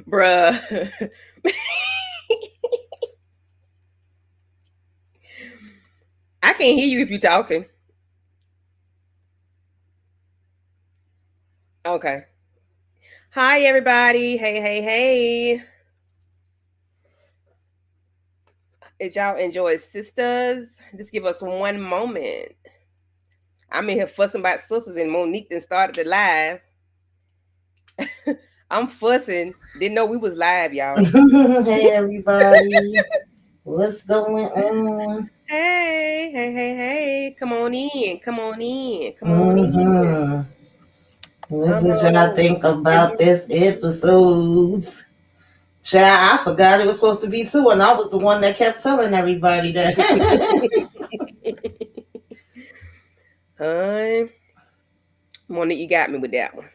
Bruh. I can't hear you if you're talking. Okay. Hi, everybody. Hey, hey, hey. Did y'all enjoy Sisters? Just give us one moment. I'm in here fussing about sisters, and Monique then started the live. I'm fussing. Didn't know we was live, y'all. Hey everybody, what's going on? Hey, hey, hey, hey. Come on in. Come on in. Come on in. hmm What Come did y'all on think about this in. episode? Child, I forgot it was supposed to be two, and I was the one that kept telling everybody that. Hun, Monique, you got me with that one.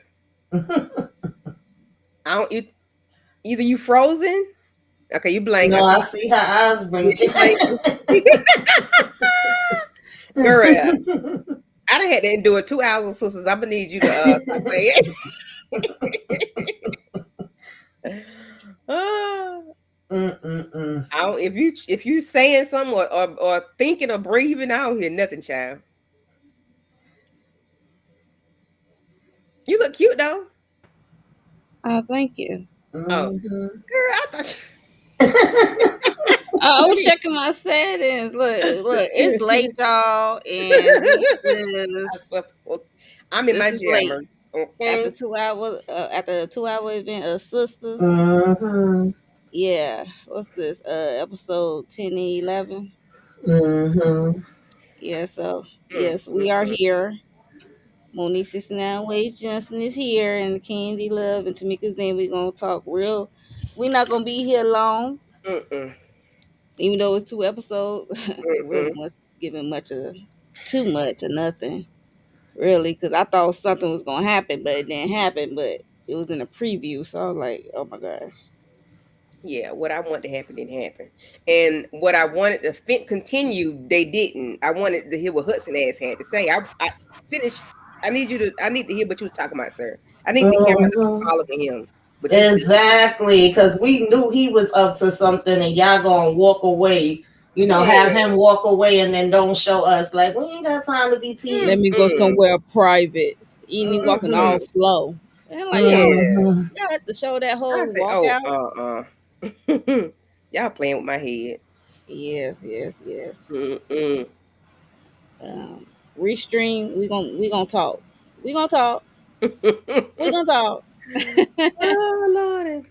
I don't. Either you frozen. Okay, you blank. No, I see. I see her eyes Yeah, she blinking. blank. Girl, I done had to endure 2 hours of sisters. I'm gonna need you to say it. Ah, Mm-mm-mm. I don't, if you saying something or thinking or breathing, I don't hear nothing, child. You look cute though. Oh, thank you. Oh, Mm-hmm. girl, I thought. I Let was me. checking my settings. Look, it's late, y'all, and I swear, I'm in this my is late jammer. Okay. after a 2 hour event of sisters. Mm-hmm. Yeah, what's this? Episode 10 and 11. Mm-hmm. Yeah, so Mm, yes, we mm, are mm, here. Monique 69 Wade Johnson is here, and Candy Love and Tamika's name. We're gonna talk real. We're not gonna be here long, mm, mm, even though it's 2 episodes. mm, It really mm. was giving too much or nothing, really, because I thought something was gonna happen, but it didn't happen. But it was in a preview, so I was like, oh my gosh. Yeah, what I wanted to happen didn't happen, and what I wanted to continue, they didn't. I wanted to hear what Hudson ass had to say. I finished. I need you to. I need to hear what you was talking about, sir. I need the cameras to be Mm-hmm. following him, but you still. Exactly, because we knew he was up to something, and y'all gonna walk away. Have Yeah. him walk away, and then don't show us. Like we ain't got time to be Mm, Let teased. me go mm, somewhere private. You walking all Mm-hmm. slow. And like, yeah. Mm-hmm. y'all have to show that I whole said, oh, walkout. y'all playing with my head. Yes, yes, yes. Mm-mm. Um, Restream. We gonna talk. We gonna talk. We gonna talk. Oh Lordy.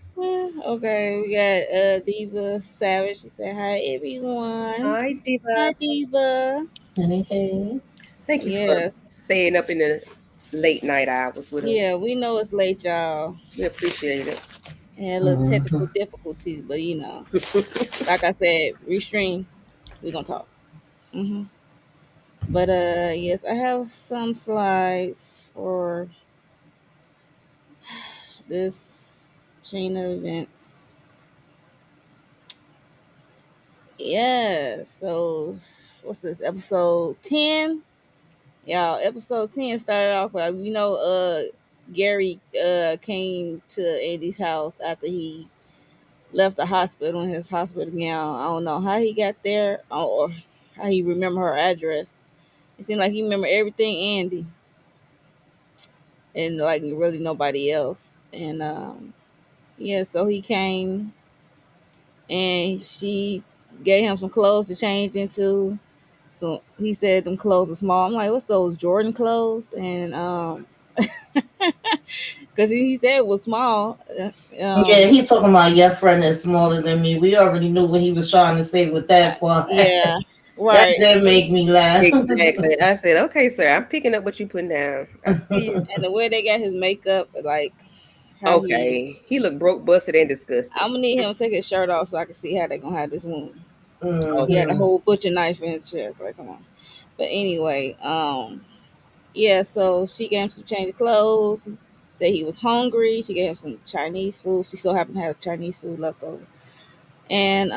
Okay, we got Diva Savage. She said, "Hi everyone. Hi, Hi Diva. Diva." Hey, hey. Thank you for Yes, staying up in the late night hours with us. yeah. We know it's late, y'all. We appreciate it. And a little Mm-hmm. technical difficulties, but like I said, Restream. We gonna talk. hmm But yes, I have some slides for this chain of events. Yeah. So what's this? Episode 10. Y'all, episode 10 started off with Gary came to Eddie's house after he left the hospital in his hospital gown. I don't know how he got there or how he remember her address. It seemed like he remember everything Andy and like really nobody else. And yeah, so he came and she gave him some clothes to change into. So he said them clothes are small. I'm like, what's those Jordan clothes? And because he said it was small. Yeah, he talking about your friend is smaller than me. We already knew what he was trying to say with that part. Yeah, That right. did make me laugh. Exactly. I said, okay, sir, I'm picking up what you putting down. I see you. And the way they got his makeup, like how he, Okay. He looked broke, busted, and disgusted. I'm gonna need him to take his shirt off so I can see how they gonna have this wound. He had a Okay. Mm-hmm. whole butcher knife in his chest. Like, come on. But anyway, yeah. So she gave him some change of clothes. He said he was hungry. She gave him some Chinese food. She still happened to have Chinese food left over. And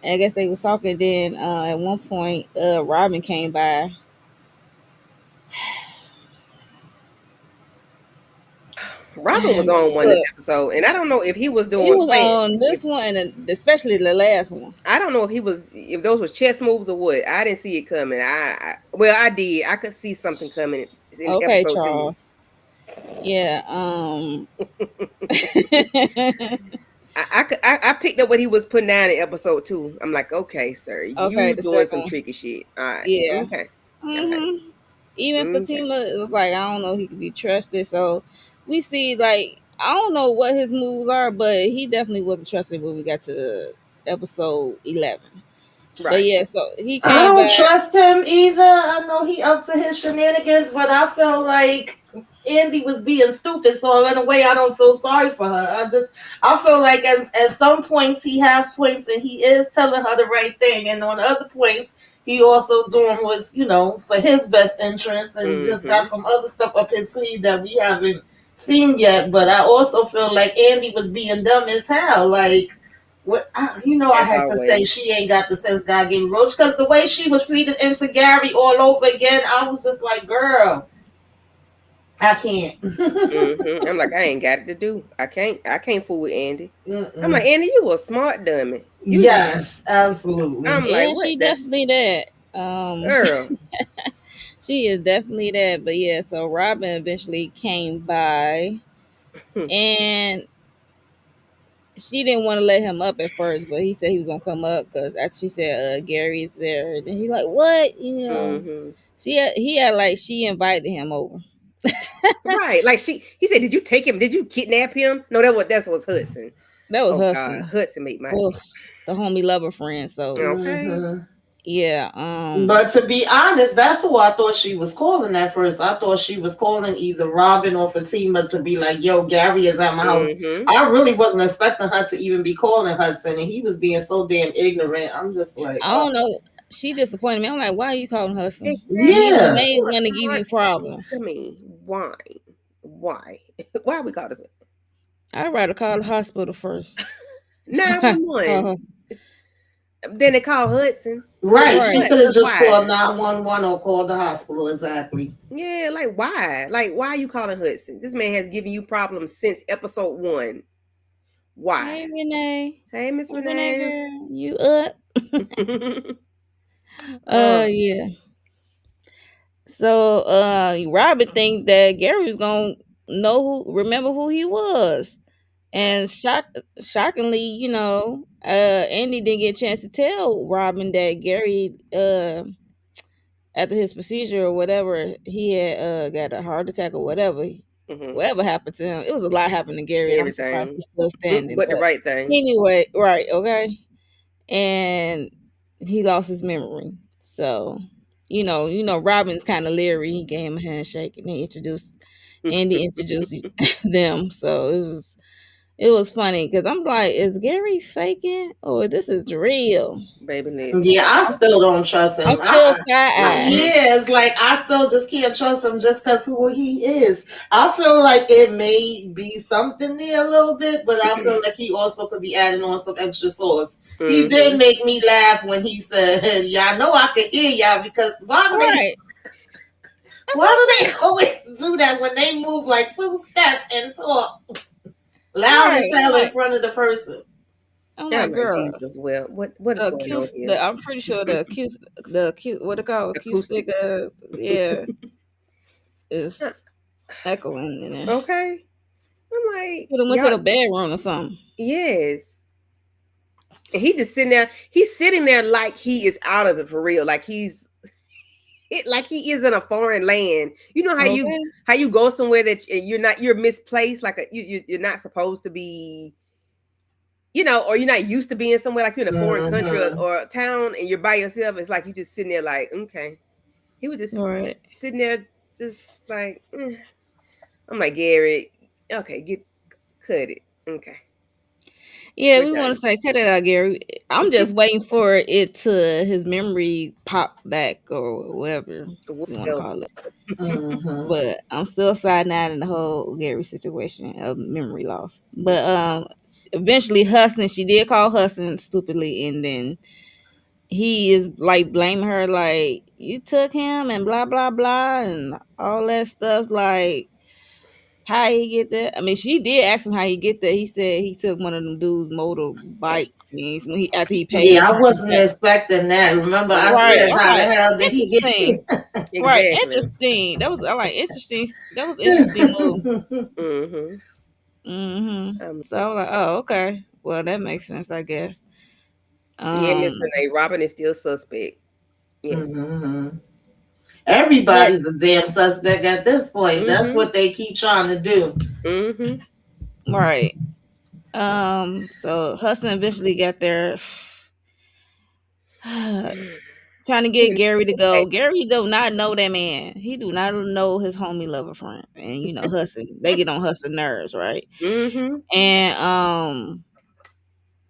I guess they was talking. Then at one point, Robin came by Robin was on one this Look, episode, and I don't know if he was he doing was playing. on If this one and especially the last one. I don't know if those was chess moves or what. I didn't see it coming. Well, I did. I could see something coming in Okay, episode two. Charles. Yeah. I picked up what he was putting down in episode two. I'm like, okay, sir, Okay, you the doing second some one. tricky shit. All right, Yeah. okay, all right, hmm Even okay, Fatima it was like, I don't know, he could be trusted. So we see, like, I don't know what his moves are, but he definitely wasn't trusted when we got to episode 11. But right. yeah, so he I came don't back. trust him either. I know he up to his shenanigans, but I felt like Andy was being stupid. So in a way, I don't feel sorry for her. I feel like at some points he have points and he is telling her the right thing, and on other points he also doing what's for his best interest, and just got Mm-hmm. some other stuff up his sleeve that we haven't seen yet. But I also feel like Andy was being dumb as hell. Like I As had to say always. she ain't got the sense God gave Roach, because the way she was feeding into Gary all over again, I was just like, girl, I can't. I'm like, I ain't got it to do. I can't fool with Andy. I'm like, Mm-mm. Andy, you a smart dummy. You just. Yes, absolutely. I'm like, Yeah, what she the definitely that. girl? She is definitely that. But yeah, so Robin eventually came by, and she didn't want to let him up at first, but he said he was gonna come up because, as she said, Gary's there. Then he like, what? hmm He had like she invited him over. Right. Like he said, did you take him? Did you kidnap him? No, that was Hudson. That was Oh God, Hudson, Hudson made my oof, the homie lover friend. So okay. Hmm. yeah, But to be honest, that's who I thought she was calling at first. I thought she was calling either Robin or Fatima to be like, yo, Gary is at my house. Mm-hmm. I really wasn't expecting her to even be calling Hudson, and he was being so damn ignorant. I'm just like, I don't know. She disappointed me. I'm like, why are you calling Hudson? He the yeah. Exactly. main You are one to give smart you problems. to me. Why? Why? Why we call this I'd rather call the hospital first. Call 911? Hudson. Then they call Hudson Right. for She Right. what? could have For just why? called 911 or called the hospital. Exactly. Yeah, like why? Like why are you calling Hudson? This man has given you problems since episode one. Why? Hey Renee. Hey, Miss Hey Renee Renee. girl. You up? Oh, Yeah. So Robin think that Gary was gonna remember who he was. And shockingly, Andy didn't get a chance to tell Robin that Gary after his procedure or whatever, he had got a heart attack or whatever. hmm Whatever happened to him, it was a lot happened to Gary, and I'm surprised everything, he's still standing. but the But right thing. anyway, right, okay, and he lost his memory. So, Robin's kind of leery. He gave him a handshake, and Andy introduced them. So it was funny because I'm like, is Gary faking or this is real? Baby, listen. Yeah, I still don't trust I'm him. still side eye. hmm Yeah, it's like I still just can't trust him just because who he is. I feel like it may be something there a little bit, but I feel like he also could be adding on some extra sauce. He did hmm make me laugh when he said, "Yeah, I know I could hear y'all because why do they Right. That's what why I'm do saying. they always do that when they move like two steps and talk loud as Right. hell in front of the person?" I'm I'm like, like girl, Jesus. Well, what is the going on acute, here? I'm pretty sure the acute, what they call Acoustic. acoustic, yeah, Uh, is echoing in there. Okay. I'm like, Could have went to y'all. the bedroom or something. Yes. And he just sitting there. He's sitting there like he is out of it for real. Like he is in a foreign land. You know Okay. how you go somewhere that you're misplaced. Like you're not supposed to be. Or you're not used to being somewhere, like you're in a foreign country or, Mm-hmm. or a town and you're by yourself. It's like you just sitting there like, okay. He was All just right. sitting there, just like, I'm like, Gary, okay, cut it. Okay, Yeah, we're we want done. to say, cut it out, Gary. I'm just waiting for it to his memory pop back or whatever you want to Whatever. call it. Mm-hmm. But I'm still siding out in the whole Gary situation of memory loss. But eventually Hudson, she did call Hudson stupidly, and then he is like blaming her, like, you took him and blah blah blah and all that stuff. Like, how he get there. I mean, she did ask him how he get there. He said he took one of them dudes' motorbike things when he after he paid Yeah, I for wasn't it. expecting that. Remember, I Right. said, I'm how the like, hell did he get interesting. here? Right. Exactly. Interesting. That was I like interesting. That was interesting move. Mm-hmm. So I was like, oh, okay. Well, that makes sense, I guess. Yeah, Miss Um, Renee, Robin is still suspect. Yes. hmm but Everybody's a damn suspect at this point. That's Mm-hmm. what they keep trying to do. Mm-hmm. right. So Hudson eventually got there, trying to get Gary to go. Gary do not know that man. He do not know his homie lover friend, and Hudson. They get on Hudson nerves, right? Mm-hmm. And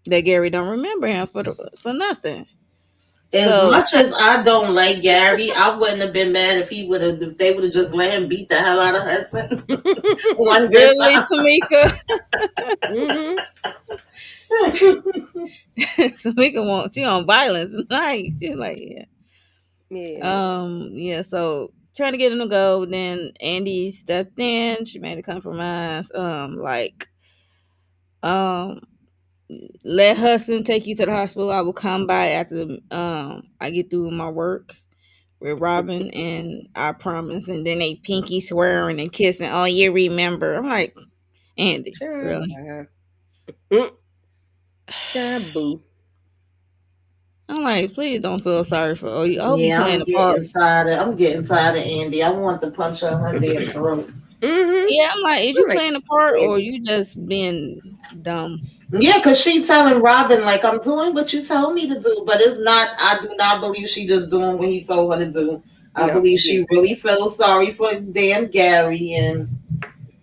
that Gary don't remember him for nothing. As So much as I don't like Gary, I wouldn't have been mad if they would have just let him beat the hell out of Hudson one good really, time. Tamika, Mm-hmm. Tamika wants she on violence tonight. She's like, yeah. Yeah. Yeah, so trying to get him to go, then Andy stepped in, she made a compromise, um, let Hudson take you to the hospital. I will come by after I get through my work with Robin, and I promise. And then they pinky swearing and kissing. Oh, you remember? I'm like, Andy, Child, really? bye. Mm. Child, boo. I'm like, please don't feel sorry for. Oh, I hope you Yeah, playing a part. I'm getting tired of Andy. I want to punch her damn throat. Mm-hmm. Yeah, I'm like, is you I'm like, playing a part or Andy. you just being dumb? Yeah, because she telling Robin, like, I'm doing what you told me to do, but it's not, I do not believe she just doing what he told her to do. I No. believe Yeah. she really feels sorry for damn Gary, and,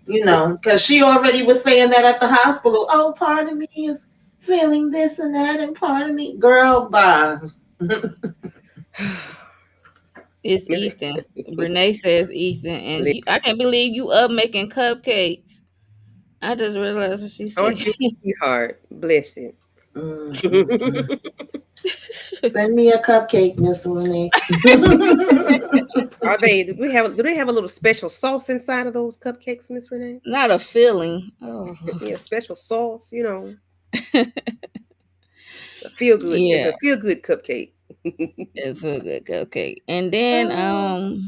because she already was saying that at the hospital. Oh, part of me is feeling this and that, and part of me, girl, bye. It's Miss- Ethan. Renee says Ethan, and Listen, I can't believe you up making cupcakes. I just realized what she said. aren't you a sweetheart? Bless it. Mm, mm, mm. Send me a cupcake, Miss Renee. Are they? Do they have a little special sauce inside of those cupcakes, Miss Renee? Not a feeling. Oh, Yeah, special sauce. It's a feel good. It's yeah, a feel good cupcake. it's a good cupcake. Oh.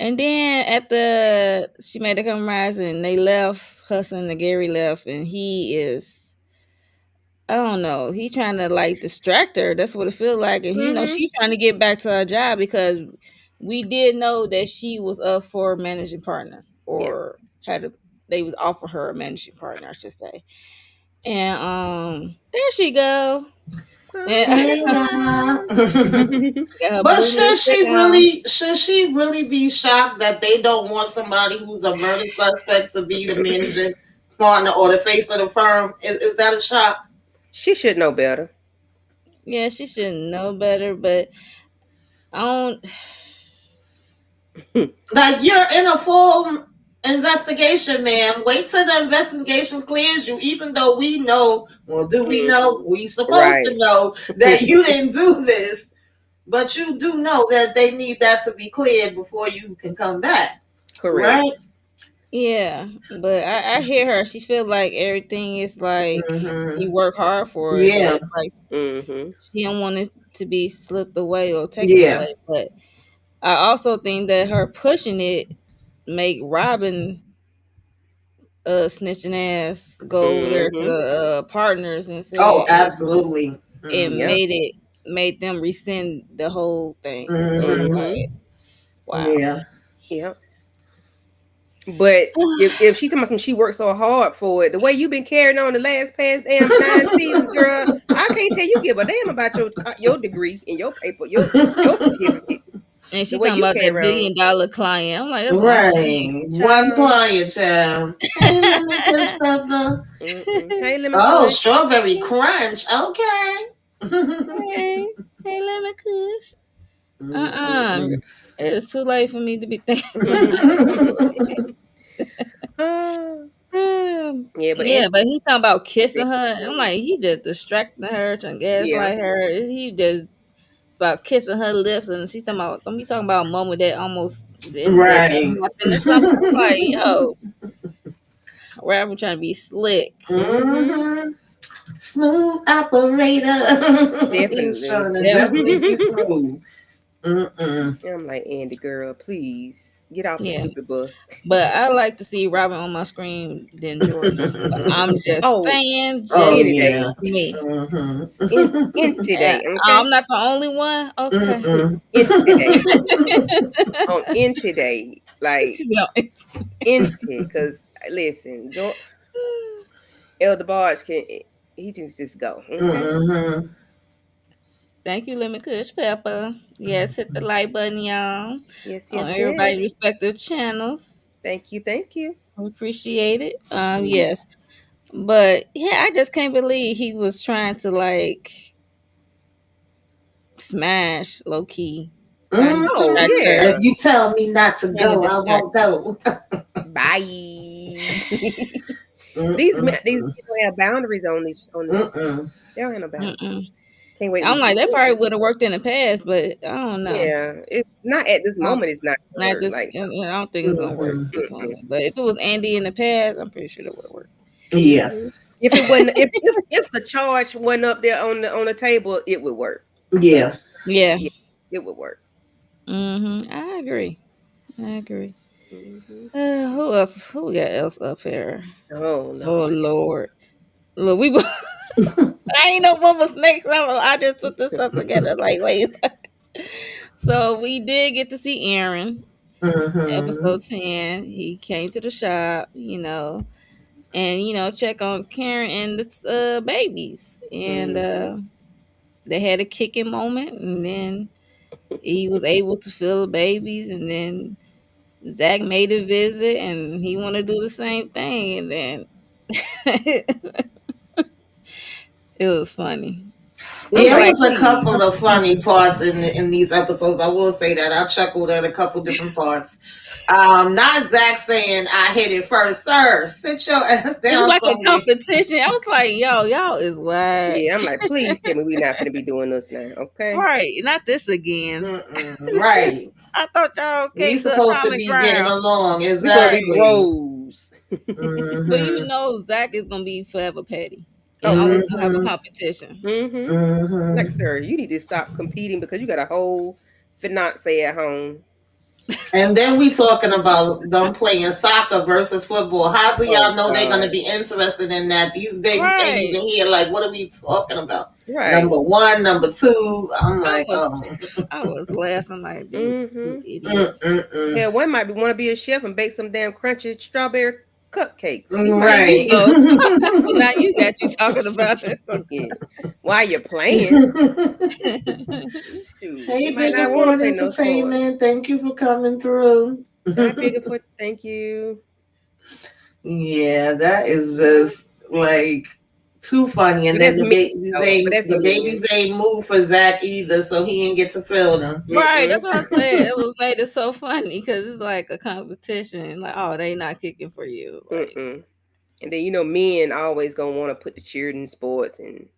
And then at the she made the compromise, and they left. Hudson and Gary left, and he is, I don't know. He trying to like distract her. That's what it feels like. And Mm-hmm. she's trying to get back to her job because we did know that she was up for managing partner, Yeah. or they was offer her a managing partner, I should say. And there she go. And Hey, y'all. got her But blue lipstick on. should she really be shocked that they don't want somebody who's a murder suspect to be the managing partner or the face of the firm? Is that a shock? She should know better. Yeah, she should know better, but I don't. Like, you're in a full investigation, ma'am. Wait till the investigation clears you, even though we know, well, do we Mhm. know? We supposed Right. to know that you didn't do this. But you do know that they need that to be cleared before you can come back. Correct. Right? Yeah, but I hear her. She feel like everything is like she Mm-hmm. work hard for it. That Yeah. it's like Mm-hmm. she don't want it to be slipped away or taken Yeah. away. But I also think that her pushing it make Robin snitching ass go over there to Mm-hmm. the partners and Oh, said, absolutely. and Yep. Mm-hmm. made them rescind the whole thing. So it's Mm-hmm. Mm-hmm. like, wow. Yeah. Yep. But if she's talking about some, she worked so hard for it. The way you've been carrying on the last past damn 9 seasons, girl, I can't tell you give a damn about your degree and your paper, your certificate. And The she way talking you about that carry on, $1 billion client. I'm like, that's one client. Right. One child. client, child. Hey, lemon kush pepper. Mm-mm. Hey, lemon Oh, kush. strawberry crunch. Okay. Hey, hey, lemon kush. Uh-uh. Mm-mm-mm. It's too late for me to be thinking. Ah, yeah, but Yeah, Andy, but he talking about kissing her. I'm like, he just distracting her, trying to yeah, gaslight her. He just about kissing her lips, and she's talking about, don't be talking about a moment that almost that Right. happened or something. I'm like, yo, rapper trying to be slick. Mm-hmm. hmm Smooth operator. He's Definitely. trying to definitely Definitely. be smooth. Mm-mm. Yeah, I'm like, Andy, girl, please get off the Yeah. stupid bus. But I like to see Robin on my screen than Jordan. But I'm just Oh, saying, Oh just any day. yeah. me. In Mm-hmm. And today, okay? I'm not the only one. Okay. Mm-mm. In today. On in today. Like, She's like, into. Because, listen, Elder Barge can, he can just go, okay? Mm-hmm. thank you, Lemon Kush Pepper. Yes, hit the like button, y'all. Yes, On yes, everybody's yes. respective channels. Thank you, thank you. We appreciate it. Yeah. Yes. But yeah, I just can't believe he was trying to like smash low key. Trying to Oh, Mm-hmm. distract her. If yeah. you tell me not to Trying to go, I distract won't her. go. Bye. These Mm-mm. people have boundaries on this. Mm-mm. They don't have no boundaries. Mm-mm. Can't wait I'm to like, that probably would have worked in the past, but I don't know. yeah. It's not at this Um, moment. It's not gonna not work. this. Like I don't think it's gonna work Mm-hmm. this mm-mm, moment. But if it was Andy in the past, I'm pretty sure that would have worked. Yeah. mm-mm. If it wasn't, if the charge wasn't up there on the table, it would work. Yeah. Yeah. Yeah, it would work. I agree. I agree. Hmm. Who else? Who we got else up here? Oh Oh Lord. Lord. Look, we. I ain't know what was next. I just put this stuff together. Like, wait. So we did get to see Aaron, Mm-hmm. episode 10. He came to the shop, and check on Karen and the babies, and Hmm. they had a kicking moment, and then he was able to feel the babies, and then Zach made a visit, and he want to do the same thing, and then it was funny. I'm I'm Yeah, it like, like, was a please. couple of funny parts in these episodes. I will say that I chuckled at a couple different parts. Not Zach saying I hit it first, sir. Sit your ass it was down like a somewhere. competition. I was like, yo, y'all is whack. Yeah, I'm like, please tell me we're not gonna be doing this now, okay? Right, not this again. Mm-mm. Right. I thought y'all We came to a supposed to common be getting ground. along. We're supposed to be Exactly. bros. But Mm-hmm. Zach is gonna be forever petty and Oh, always gonna have a Mm-hmm. competition. mm-hmm. Like, Mm-hmm. sir, you need to stop competing because you got a whole fiance at home. And then we talking about them playing soccer versus football. How do Oh y'all know they're gonna God. be interested in that? These babies ain't Right. even here. Like, what are we talking about? Right. Number one, number two. I'm I like, was oh. I was laughing like these two Mm-hmm. idiots. Mm-mm-mm. Yeah, one might be want to be a chef and bake some damn crunchy strawberry cupcakes. He Now might you Right. know. Now you got you talking about it. yeah. While you're playing, shoot, Hey, he might not want to Biggerford play no sports. Entertainment. Thank you for coming through. Hi, Biggerfoot. Thank you. Yeah, that is just like too funny. And But then that's the me. babies Oh, but ain't that's the me. babies ain't moved for Zach either, so he didn't get to feel them. Right, that's Mm-mm. what I said. It was made it so funny because it's like a competition. Like, oh, they not kicking for you. Like, Mm-mm. And then men always gonna want to put the cheering in sports and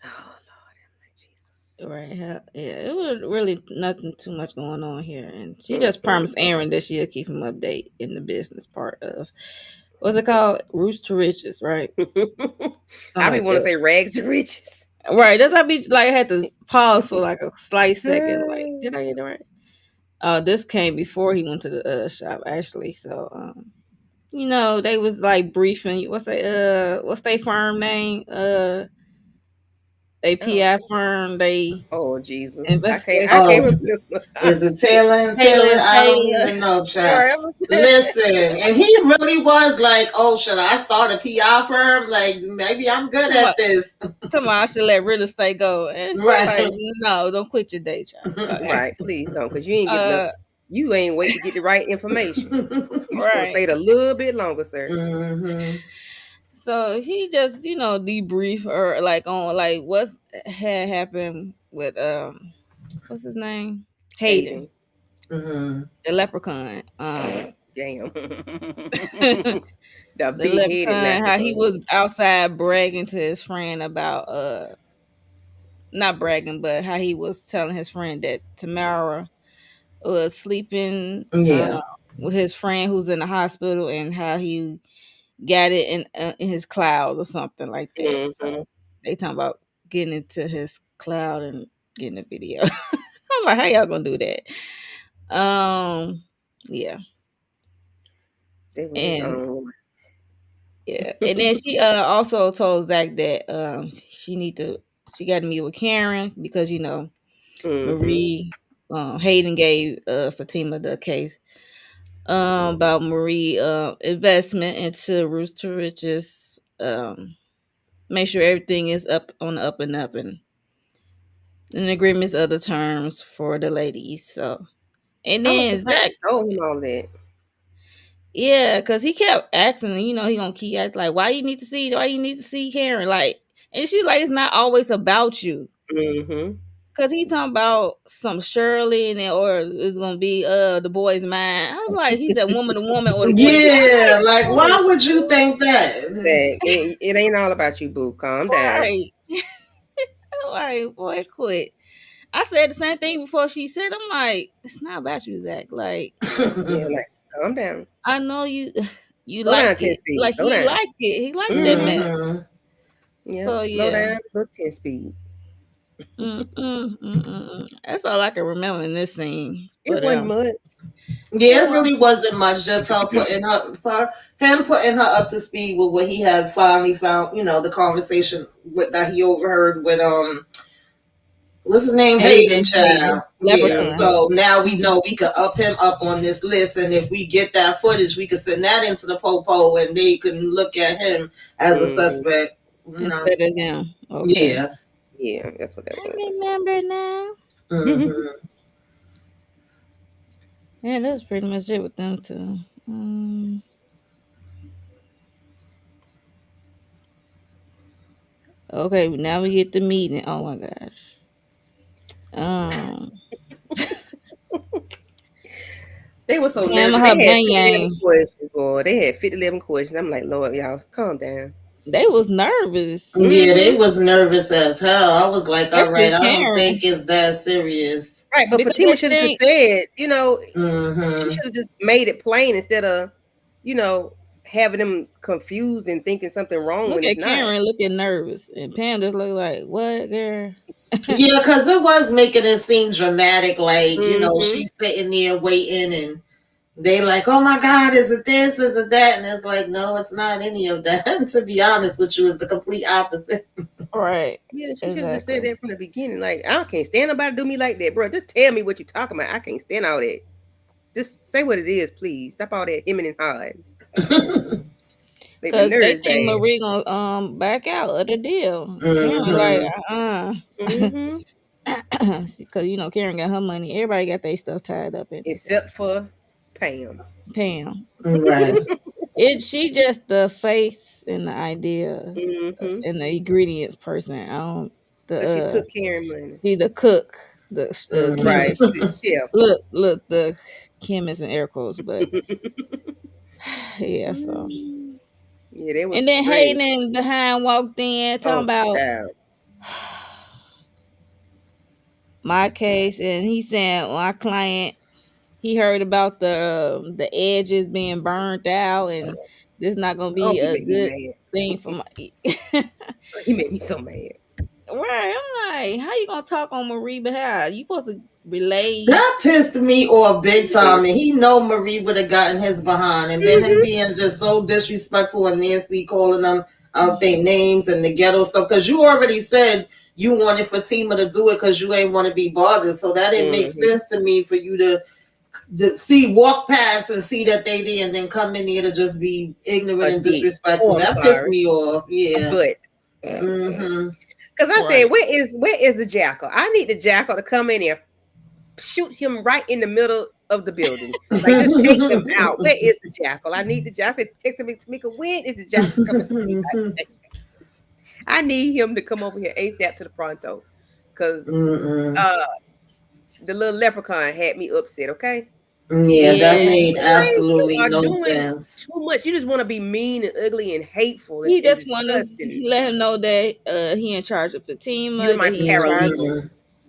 oh Lord, I'm like Jesus. right? Yeah, it was really nothing too much going on here, and she just Mm-mm. promised Aaron that she'll keep him update in the business part of what's it called, Roots to Riches, right? I Something be like want to that. say rags to riches. Right. That's how I be like I had to pause for like a slight second. Like, did I get it right? This came before he went to the shop actually. So they was like briefing. What's they firm name? They Oh, PI firm. They oh Jesus! I investigation Oh, can't firm. remember. is it Taylor and Taylor Taylor? and I don't Taylor. even know, child. Right. Listen, and he really was like, "Oh, should I start a PR firm? Like, maybe I'm good at this." Tomorrow I should let real estate go, and she like, Right. no, don't quit your day job. Okay. Right, please don't, because you ain't getting enough. Uh, You ain't wait to get the right information. You supposed to right. stay a little bit longer, sir. hmm So he just, debrief or like on like what had happened with what's his name? Hayden, Hayden. hmm the leprechaun. Damn. The The big headed leprechaun, how he leprechaun. was outside bragging to his friend about not bragging, but how he was telling his friend that Tamara was sleeping Yeah. with his friend who's in the hospital, and how he got it in his cloud or something like that. Mm-hmm. So they talking about getting into his cloud and getting a video. I'm like, how y'all gonna do that? Yeah, They were his and own. yeah, and then she also told Zach that she got to meet with Karen because Mm-hmm. Marie Hayden gave Fatima the case about Marie investment into Rooster Riches. Make sure everything is up on the up and up, and an agreements of the terms for the ladies. So, and I was then surprised Zach, she told him all that. yeah, because he kept asking, he gonna keep asking like, why you need to see Karen, like, and she's like, it's not always about you. Mm-hmm. Cause he talking about some Shirley and then, or it's gonna be the boy's mind. I was like, he said woman to woman or the boy's mind. Yeah, like I'm like, why would you think that? That it ain't all about you, boo. Calm down. right. I'm like, boy, quit. I said the same thing before she said. I'm like, it's not about you, Zach. Like, Yeah, like calm down. I know you, you Slow down liked 10 it. speed. Like Slow he down. liked it. He liked that Mm-hmm. mess. Hmm. Yep. So Slow yeah. down. Slow 10 speed. That's all I can remember in this scene. It But wasn't much. Yeah, it uh, really wasn't much. Just him putting her up to speed with what he had finally found. The conversation that he overheard with what's his name, Hayden Hayden, Child. Yeah. Leprechaun. Mm-hmm. So now we Mhm. know we could up him up on this list, and if we get that footage, we could send that into the popo, and they can look at him as a Mm-hmm. suspect. Instead of them. Okay. Yeah. Yeah, that's what that I was. remember now. Hmm. Yeah, that was pretty much it with them two. Um, okay, now we get the meeting. Oh my gosh. Um, They were so Pam nervous. and They her had 50, 11 bang. questions, boy. They had 50, 11 questions. I'm like, Lord, y'all, calm down. They was nervous. Yeah, they Mm-hmm. was nervous as hell. I was like, all right, Especially I don't think Karen. it's that serious. Right, but Because Fatima they should have just think, said, she Hmm. should have just made it plain instead of, you know, having them confused and thinking something wrong look when it's at not. Karen looking nervous. And Pam just look like, what, girl? Yeah, because it was making it seem dramatic, like, Mm-hmm. she's sitting there waiting and they like, oh my God, is it this, is it that? And it's like, no, it's not any of that. To be honest with you, it's the complete opposite. Right. Yeah, she should have just said Exactly. that from the beginning. Like, I can't stand nobody do me like that, bro. Just tell me what you're talking about. I can't stand all that. Just say what it is, please. Stop all that hemming and hawing. Make my Because they nerves think bad. Marie gonna back out of the deal. Karen like, Hmm. Mm-hmm. because Karen got her money. Everybody got their stuff tied up in it. So Except for Pam. Pam, Right. she just the face and the idea Mm-hmm. and the ingredients person. I don't the Because she took Karen money. she the cook, the Hmm. Right. chemist. She the chef. Look the chemist in air quotes, but yeah. So Mm. Yeah, they was and then straight. Hayden behind walked in talking Oh, about child. my case, and he said my client. He heard about the edges being burnt out, and this not gonna Oh, be he a made me good mad. thing for my. He made me so mad. Right, I'm like, how you gonna talk on Marie behalf? You supposed to relay. That pissed me off big Yeah. time. And he know Marie would have gotten his behind. And then him Mm-hmm. being just so disrespectful and nasty, calling them out their names and the ghetto stuff. Because you already said you wanted Fatima to do it because you ain't want to be bothered. So that didn't make Mm-hmm. sense to me for you to see, walk past and see that they did and then come in here to just be ignorant A and dick. Oh, disrespectful. I'm That pissed sorry. me off. A Yeah. butt. Hmm. Because I said, Right. where is the jackal? I need the jackal to come in here, shoot him right in the middle of the building. Like, just take him out. Where is the jackal? I need the jackal. I said, text me, Tamika, when is the jackal coming to the United States? I need him to come over here ASAP to the pronto. Because Mm-mm. uh, the little leprechaun had me upset, okay? Yeah, that Yeah, made Like, you absolutely are no doing sense. too much. You just want to be mean and ugly and hateful he and just want to disgusting. let him know that he in charge of You're Fatima, that my he in charge of paralegal. Mm-hmm.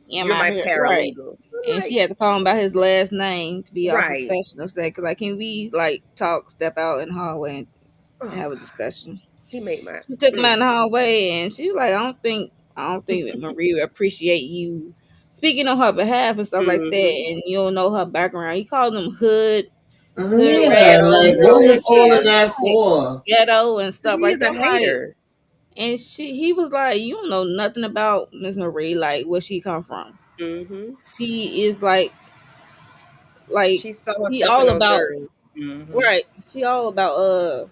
him You're out my here, right? paralegal. I'm And she like, had to call him by his last name to be all right. professional. Say, like, can we like talk, step out in the hallway and Oh have a God, discussion? he made my. She took him out Mm, in the hallway, and she was like, I don't think Marie appreciate you speaking on her behalf and stuff like mm-hmm. that, and you don't know her background. He called them hood Yeah, rat, like what hood, was all of Yeah, that like for? ghetto and because stuff he like is that. a I'm like, hater. and he was like, you don't know nothing about Miss Marie, like where she come from. Mm-hmm. She is like She saw she herself in all those about girls. Mm-hmm. right. She all about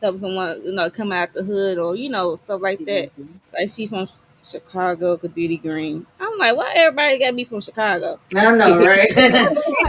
helping someone come out the hood or stuff like that. Mm-hmm. Like she from Chicago, could beauty green. I'm like, why everybody gotta be from Chicago? I know, right?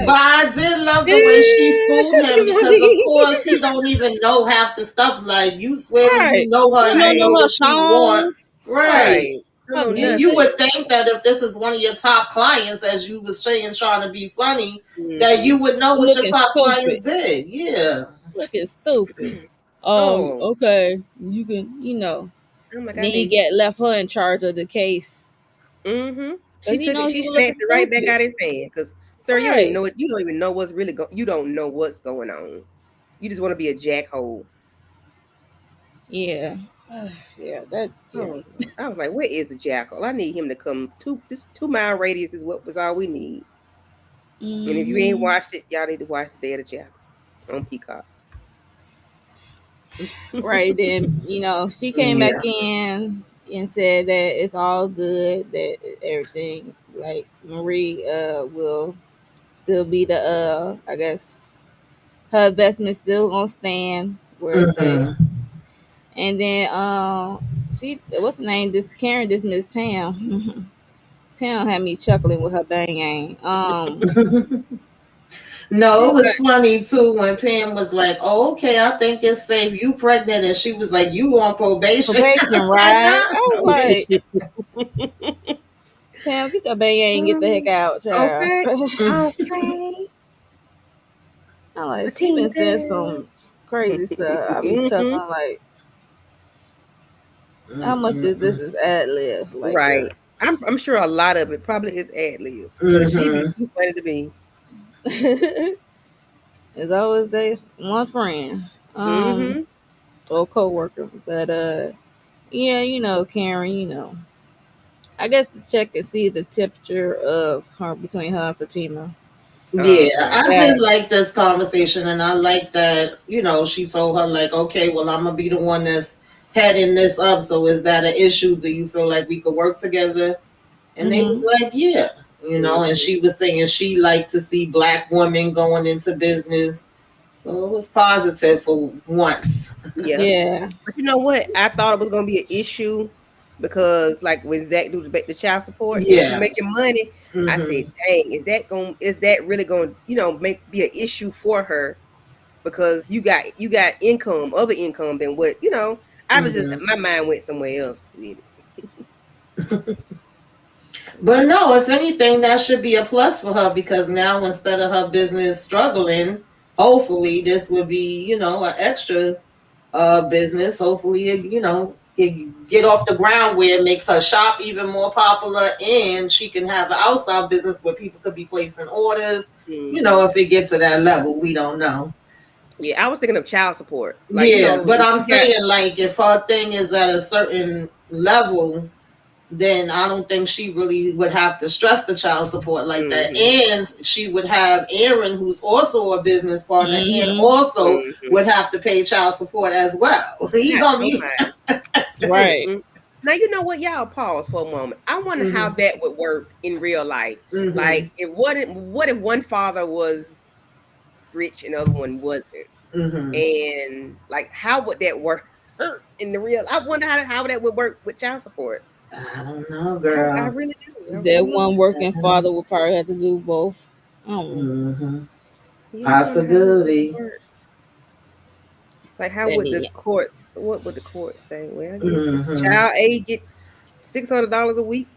But Right, I did love the way she schooled him because, of right, course, he don't even know half the stuff. Like you swearing you right. know her, You you don't know know her what she want, songs, right? right. I her know And you music. would nothing. think that if this is one of your top clients, as you was saying, trying to be funny, that Mm-hmm. you would know what your Looking top stupid, clients did. Yeah. looking stupid. Oh, Okay, you can, I'm like, and I then he need. get left her in charge of the case Mm-hmm. because She he took it. knows She you were looking snatched it right back stupid. out his hand. Cause, sir, you don't even Right. know it. You don't even know what's really going. You don't know what's going on. You just want to be a jackhole. Yeah. Yeah. That. Yeah. Oh, Lord. I was like, where is the jackal? I need him to come. This 2 mile radius is what was all we need. And if you ain't Hmm. watched it, y'all need to watch the Day of the Jackal on Peacock. Right. Then she came back Yeah. in and said that it's all good. That everything like Marie will still be the I guess her investment still gonna stand where it stay. Mm-hmm. And then she what's the name? This Karen dismissed Pam. Pam had me chuckling with her bang aim. No, She it was was like, funny too when Pam was like, "Oh, okay, I think it's safe. You pregnant?" And she was like, "You on probation?" Probation, I said, right? I was "No, like, Pam, get your bang aim and get the heck out, child. okay, bitch." okay, I'm like, she Fatima been saying girl. some crazy stuff. I be chuckling like, how much is this Mm-mm-mm. is ad libs? Like, Right. I'm sure a lot of it probably is ad lib because she be Mhm. too funny to me. it's always they one friend, Mm-hmm. or coworker. But yeah, Karen, I guess to check and see the temperature of her between her and Fatima. Yeah, Uh-huh. I That did like this conversation, and I like that. She told her like, "Okay, well, I'm gonna be the one that's heading this up. So, is that an issue? Do you feel like we could work together?" And they was mm-hmm. like, "Yeah." And Mm-hmm. she was saying she liked to see black women going into business, so it was positive for once. Yeah. Yeah. But you know what? I thought it was gonna be an issue because like when Zach do the child support and she Yeah. making money, I said, Hmm. dang, is that really gonna, make be an issue for her? Because you got income, other income than what, I was just Hmm. my mind went somewhere else with it. But no, if anything, that should be a plus for her because now instead of her business struggling, hopefully this would be, an extra business. Hopefully, get off the ground where it makes her shop even more popular and she can have an outside business where people could be placing orders. Hmm. If it gets to that level, we don't know. Yeah, I was thinking of child support. Like, Yeah, but if I'm you got. saying like if her thing is at a certain level, then I don't think she really would have to stress the child support like that. Hmm. And she would have Aaron, who's also a business partner, and Mm-hmm. also Hmm. would have to pay child support as well. He Not gonna so be. much. Right. Mm-mm. Now you know what, y'all pause for a moment. I wonder how Hmm. that would work in real life. Hmm. Like, what if one father was rich and the other one wasn't, Hmm. and like how would that work in the real? I wonder how that would work with child support. I don't know, I girl. really do. I really That wonder. one working father will probably have to do both. I don't know. Hmm. Yeah, I wonder how that would Possibility. work. Like, how Let would the me. courts? What would the court say? Well, I guess if Hmm. child A get $600 a week,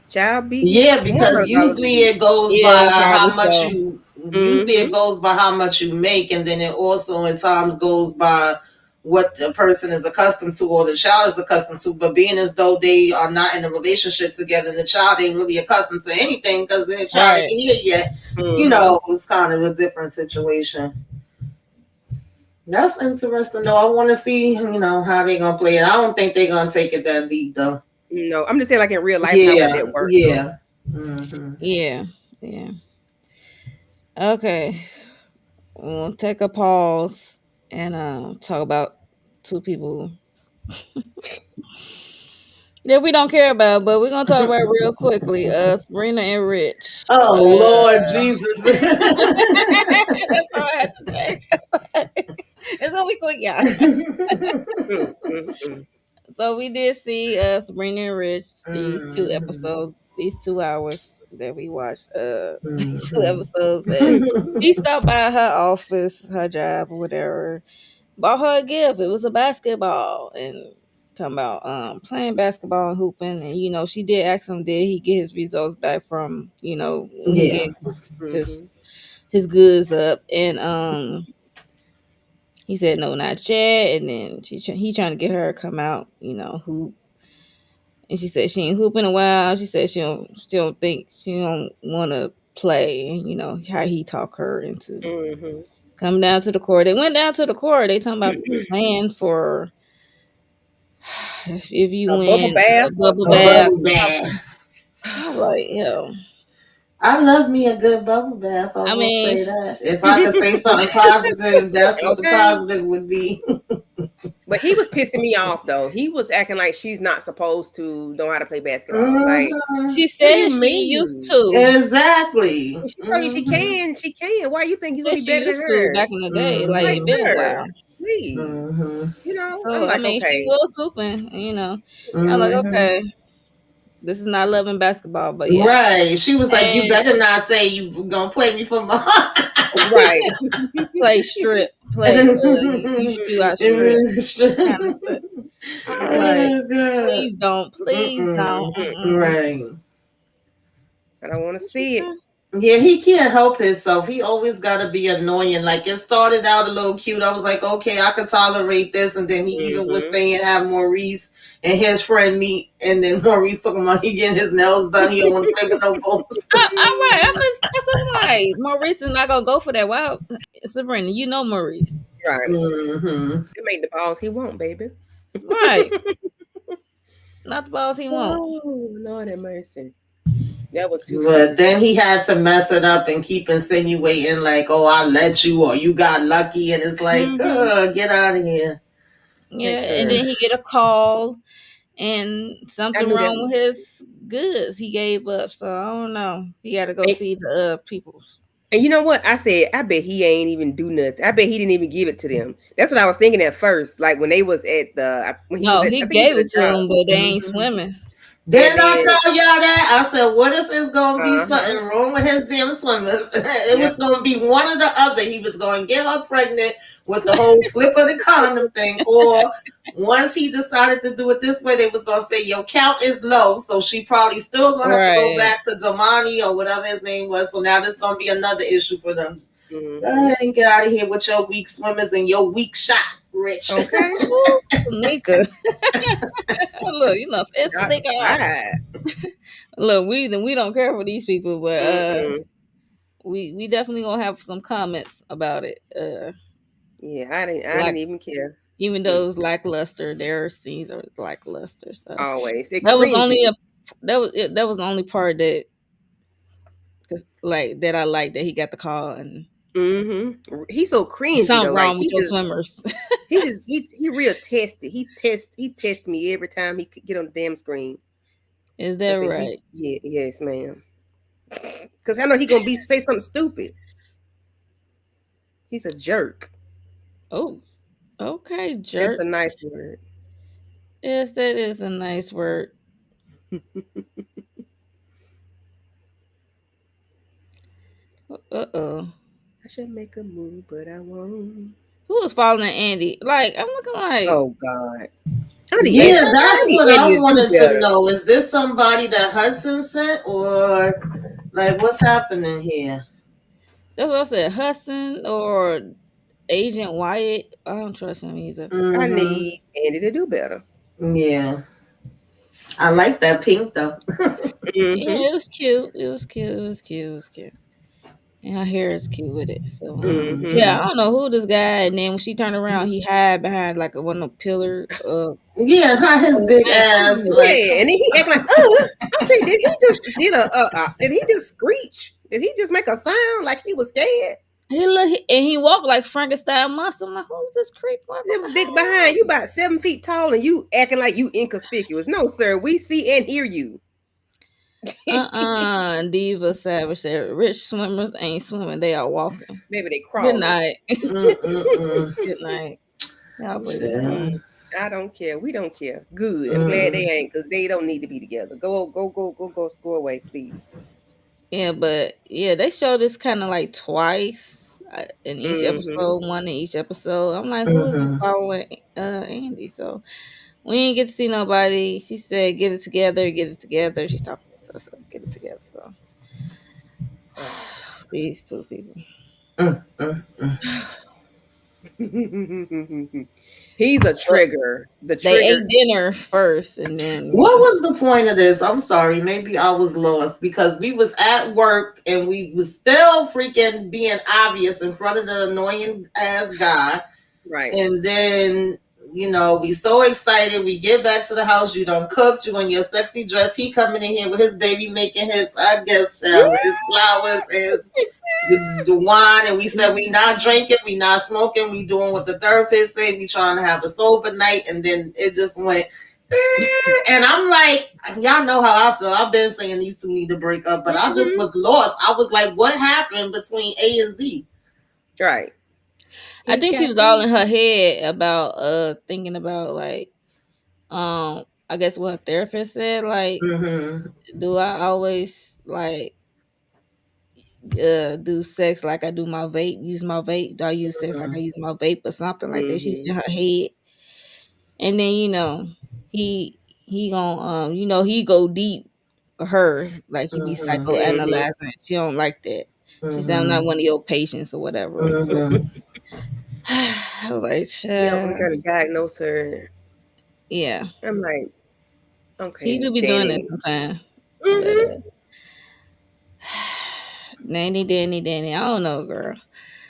child B get Yeah, one because hundred dollars a usually week. it goes by Yeah, probably how much so. you usually it Mm-hmm. goes by how much you make, and then it also at times goes by what the person is accustomed to or the child is accustomed to. But being as though they are not in a relationship together, and the child ain't really accustomed to anything because the child Right. ain't here yet, Mm-hmm. it's kind of a different situation. That's interesting though. I want to see, how they gonna play it. I don't think they're gonna take it that deep though. No, I'm just saying, like in real life, how would Yeah, that work though? yeah. Hmm. Yeah. Yeah. Okay. We'll take a pause and talk about two people that we don't care about, but we're gonna talk about it real quickly. Sabrina and Rich. Oh Lord Jesus. That's all I have to say. It's gonna be quick, y'all. Mm-hmm. So we did see Sabrina and Rich, these two Mhm. episodes, these 2 hours that we watched, these two Mhm. episodes, and he stopped by her office, her job or whatever, bought her a gift. It was a basketball, and talking about playing basketball and hooping, and she did ask him, did he get his results back from when he Yeah. gave his Mm-hmm. his goods up, and he said no, not yet, and then he trying to get her to come out, hoop. And she said she ain't hooping in a while. She said she don't think she don't want to play. And how he talk her into Mm-hmm. coming down to the court. They went down to the court. They talking about playing for if you A bubble win bath a or bubble A something. bath bubble or something. bath. I was like, yo. I love me a good bubble bath. I I will mean, say that. If I could say something positive, that's what the Okay. positive would be. But he was pissing me off though. He was acting like she's not supposed to know how to play basketball. Like, Hmm. she what do you said she used mean? to. Exactly. When she told you she Hmm. can, she can. Why you She think you're gonna said be she better than used to her? back in the day. Like Like it Hmm. been a her, while. please. Hmm. I'm So I like, mean, she okay. was hooping. I was like, Hmm. okay, this is not loving basketball, but yeah. Right. She was like, "You And better not say you gonna play me for my." Right. play strip, play you shoot out strip kind of stuff. I was like, Oh God. please don't. Mm-mm. Right. I don't want to What you see it. say? Yeah, he can't help himself. He always got to be annoying. Like it started out a little cute. I was like, okay, I could tolerate this. And then he even was Mm-hmm. saying have Maurice and his friend meet. And then Maurice talking about he getting his nails done. He don't want to play with no balls. All right, that's what I'm like. Maurice is not gonna go for that. Wow, Sabrina, Maurice, Right. Hmm. It made the balls he want, baby. right? Not the balls he want. Oh, Lord have mercy. That was too But funny. then he had to mess it up and keep insinuating like, "Oh, I let you," or "You got lucky," and it's like, Mm-hmm. Get out of here." Yeah, Yes, and sir. then he get a call and I something knew that wrong was. with his goods. He gave up, so I don't know. He got to go And, see the people. and you know what? I said, I bet he ain't even do nothing. I bet he didn't even give it to them. That's what I was thinking at first. Like when they was at the, when he was No, at, he I think he was gave at it a to job. him, but they ain't Mhm. swimming. And Didn't I then, tell y'all that? I said, what if it's gonna be uh-huh. something wrong with his damn swimmers? It Yep. was gonna be one or the other. He was gonna get her pregnant with the whole slip of the condom thing, or once he decided to do it this way, they was gonna say your count is low, so she probably still gonna have to go Right. back to Damani or whatever his name was. So now this gonna be another issue for them. Go Mm-hmm. ahead and get out of here with your weak swimmers and your weak shot, Rich. Okay. Ooh, Nika. Look, it's Shots Nika. fired. Look, we don't care for these people, but Mm-mm. we definitely gonna have some comments about it. Yeah, I didn't Like even care. even Mm. though it's lackluster, their scenes are lackluster. So Always. It that was only cringy. a that was the only part that that I liked, that he got the call, and Mm-hmm. He's so cringy though. something Like wrong with your swimmers. he real tested. He tests me every time he could get on the damn screen. Is that I said he right? yeah, yes, ma'am. Cause I know he gonna be say something stupid. He's a jerk. Oh, okay, That's jerk. a nice word. Yes, that is a nice word. Uh-oh. I should make a move, but I won't. Who was following Andy? Like, I'm looking like, Oh God. is Yeah, that that's I need what I Andy to do wanted to better. know. Is this somebody that Hudson sent, or like what's happening here? That's what I said. Hudson or Agent Wyatt. I don't trust him either. I Mm-hmm. need Andy to do better. Yeah. I like that pink though. Mm-hmm. Yeah, it was cute. It was cute. It was cute. It was cute. And her hair is cute with it. So Mm-hmm. yeah, I Mm-hmm. don't know who this guy. And then when she turned around, he hid behind like one of the pillar. Yeah, not his big ass. Like, Yeah, and then he acting like, I said, did he just did he just screech? Did he just make a sound like he was scared? He look and he walked like Frankenstein monster. I'm like, who's this creep going from Them big behind? behind you, about 7 feet tall, and you acting like you inconspicuous. No, sir, we see and hear you. Diva Savage said, "Rich swimmers ain't swimming; they are walking." Maybe they Good crawling. night. mm-mm-mm. Good night. Y'all play good night. Mm, Yeah. I don't care. We don't care. Good. I'm glad they Mm-mm. ain't, because they don't need to be together. Go away, please. Yeah, but yeah, they showed this kind of like twice in each Mm-hmm. episode, one in each episode. I'm like, who is this Mm-hmm. following Andy? So we didn't get to see nobody. She said, "Get it together, get it together." She's talking to us, so get it together. So these two people, Mm-mm. He's a but trigger. The they ate trigger. dinner first, and then What was the point of this? I'm sorry, maybe I was lost because we was at work and we was still freaking being obvious in front of the annoying ass guy. Right. And then, we so excited. We get back to the house. You done cooked. You in your sexy dress. He coming in here with his baby making his, I guess, shower, his flowers, the wine. And we said we not drinking, we not smoking. We doing what the therapist said. We trying to have a sober night. And then it just went. And I'm like, y'all know how I feel. I've been saying these two need to break up, but I just Mhm. was lost. I was like, what happened between A and Z? Right. I He's think she got was all things. in her head about thinking about like I guess what her therapist said, like, Mm-hmm. do I always like do sex like I do my vape, use my vape, do I use sex like I use my vape or something like that. She was in Mm-hmm. her head. And then, he gonna he go deep for her, like he be Mm-hmm. Mm-hmm. psychoanalyzing. She don't like that. She said I'm not Mm-hmm. one of your patients or whatever. Mm-hmm. I was like, Yep, I'm child. trying to diagnose her. Yeah. I'm like, He okay, do be doing that Danny. sometimes. But Mm-hmm. Danny. I don't know, girl.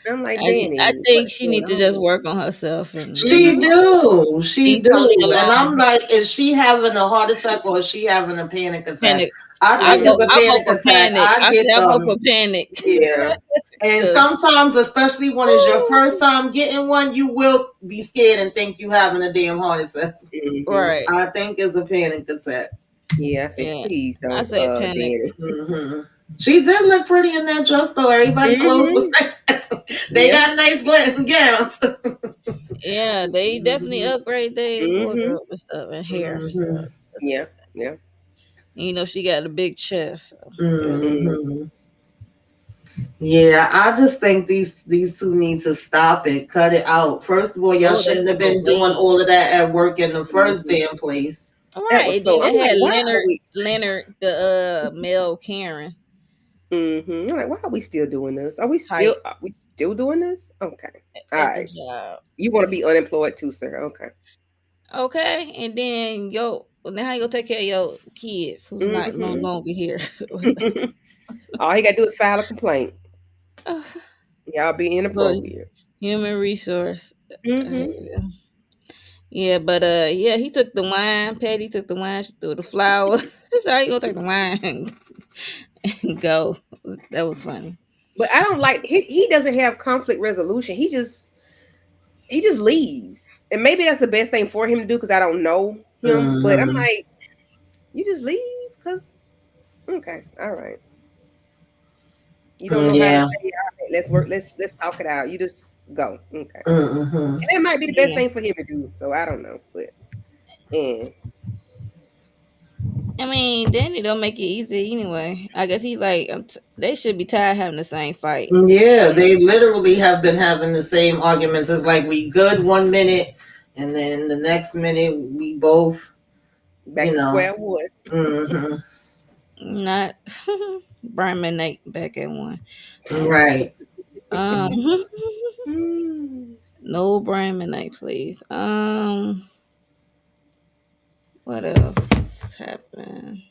I'm like, I Danny, think what's she going need to just on? work on herself and She Mm-hmm. do. She leave Tony do. And I'm alone. like, is she having a heart attack or is she having a panic attack? Panic. I think it's a Mm-hmm. I go panic for attack. panic. I I say get I go them. for panic. Yeah. And Cause sometimes, especially when it's your first time getting one, you will be scared and think you having a damn heart attack. Mm-hmm. right. I think it's a panic attack. Yeah, I said, Yeah. please I don't, said panic. Danny. Hmm. She did look pretty in that dress, though. Everybody clothes was Mm-hmm. nice. They Yeah. got nice gowns. Yeah, they definitely Hmm. upgrade their Mm-hmm. wardrobe and stuff and hair. So Hmm. Yeah. Yeah. she got a big chest. So it was Mm-hmm. Hmm. Yeah, I just think these two need to stop it, cut it out. First of all, y'all oh, they shouldn't have were been doing way all of that at work in the first Mm-hmm. damn place. That right. was And then so. I'm they like, had why are we? Leonard, the male Karen Mm-hmm. I'm like, why are we still doing this? type Are we still doing this? Okay. All at the right. job. You want to be unemployed too, sir? Okay. Okay, and then then how you gonna take care of your kids who's not no Mm-hmm. longer here? All he got to do is file a complaint. Y'all be But inappropriate. human resource. Uh, Mm-hmm. yeah, but yeah, he took the wine. Patty took the wine. She threw the flower. So how you gonna take the wine and go? That was funny. But I don't like he doesn't have conflict resolution. He just leaves. And maybe that's the best thing for him to do because I don't know him. But I'm Hmm. like, you just leave? Because okay, all right. You don't know how to say, Yeah. all right, let's work, let's talk it out. You just go. Okay. Hmm. And that might be the best Yeah, thing for him to do. So I don't know. But yeah. I mean, Danny don't make it easy anyway. I guess he like they should be tired of having the same fight. Yeah, they literally have been having the same arguments. It's like we good 1 minute, and then the next minute we both, Back you to know. square one. Hmm. Not Brian McKnight back at one. Right. Um, Mm. no Brian McKnight, please. What else happened?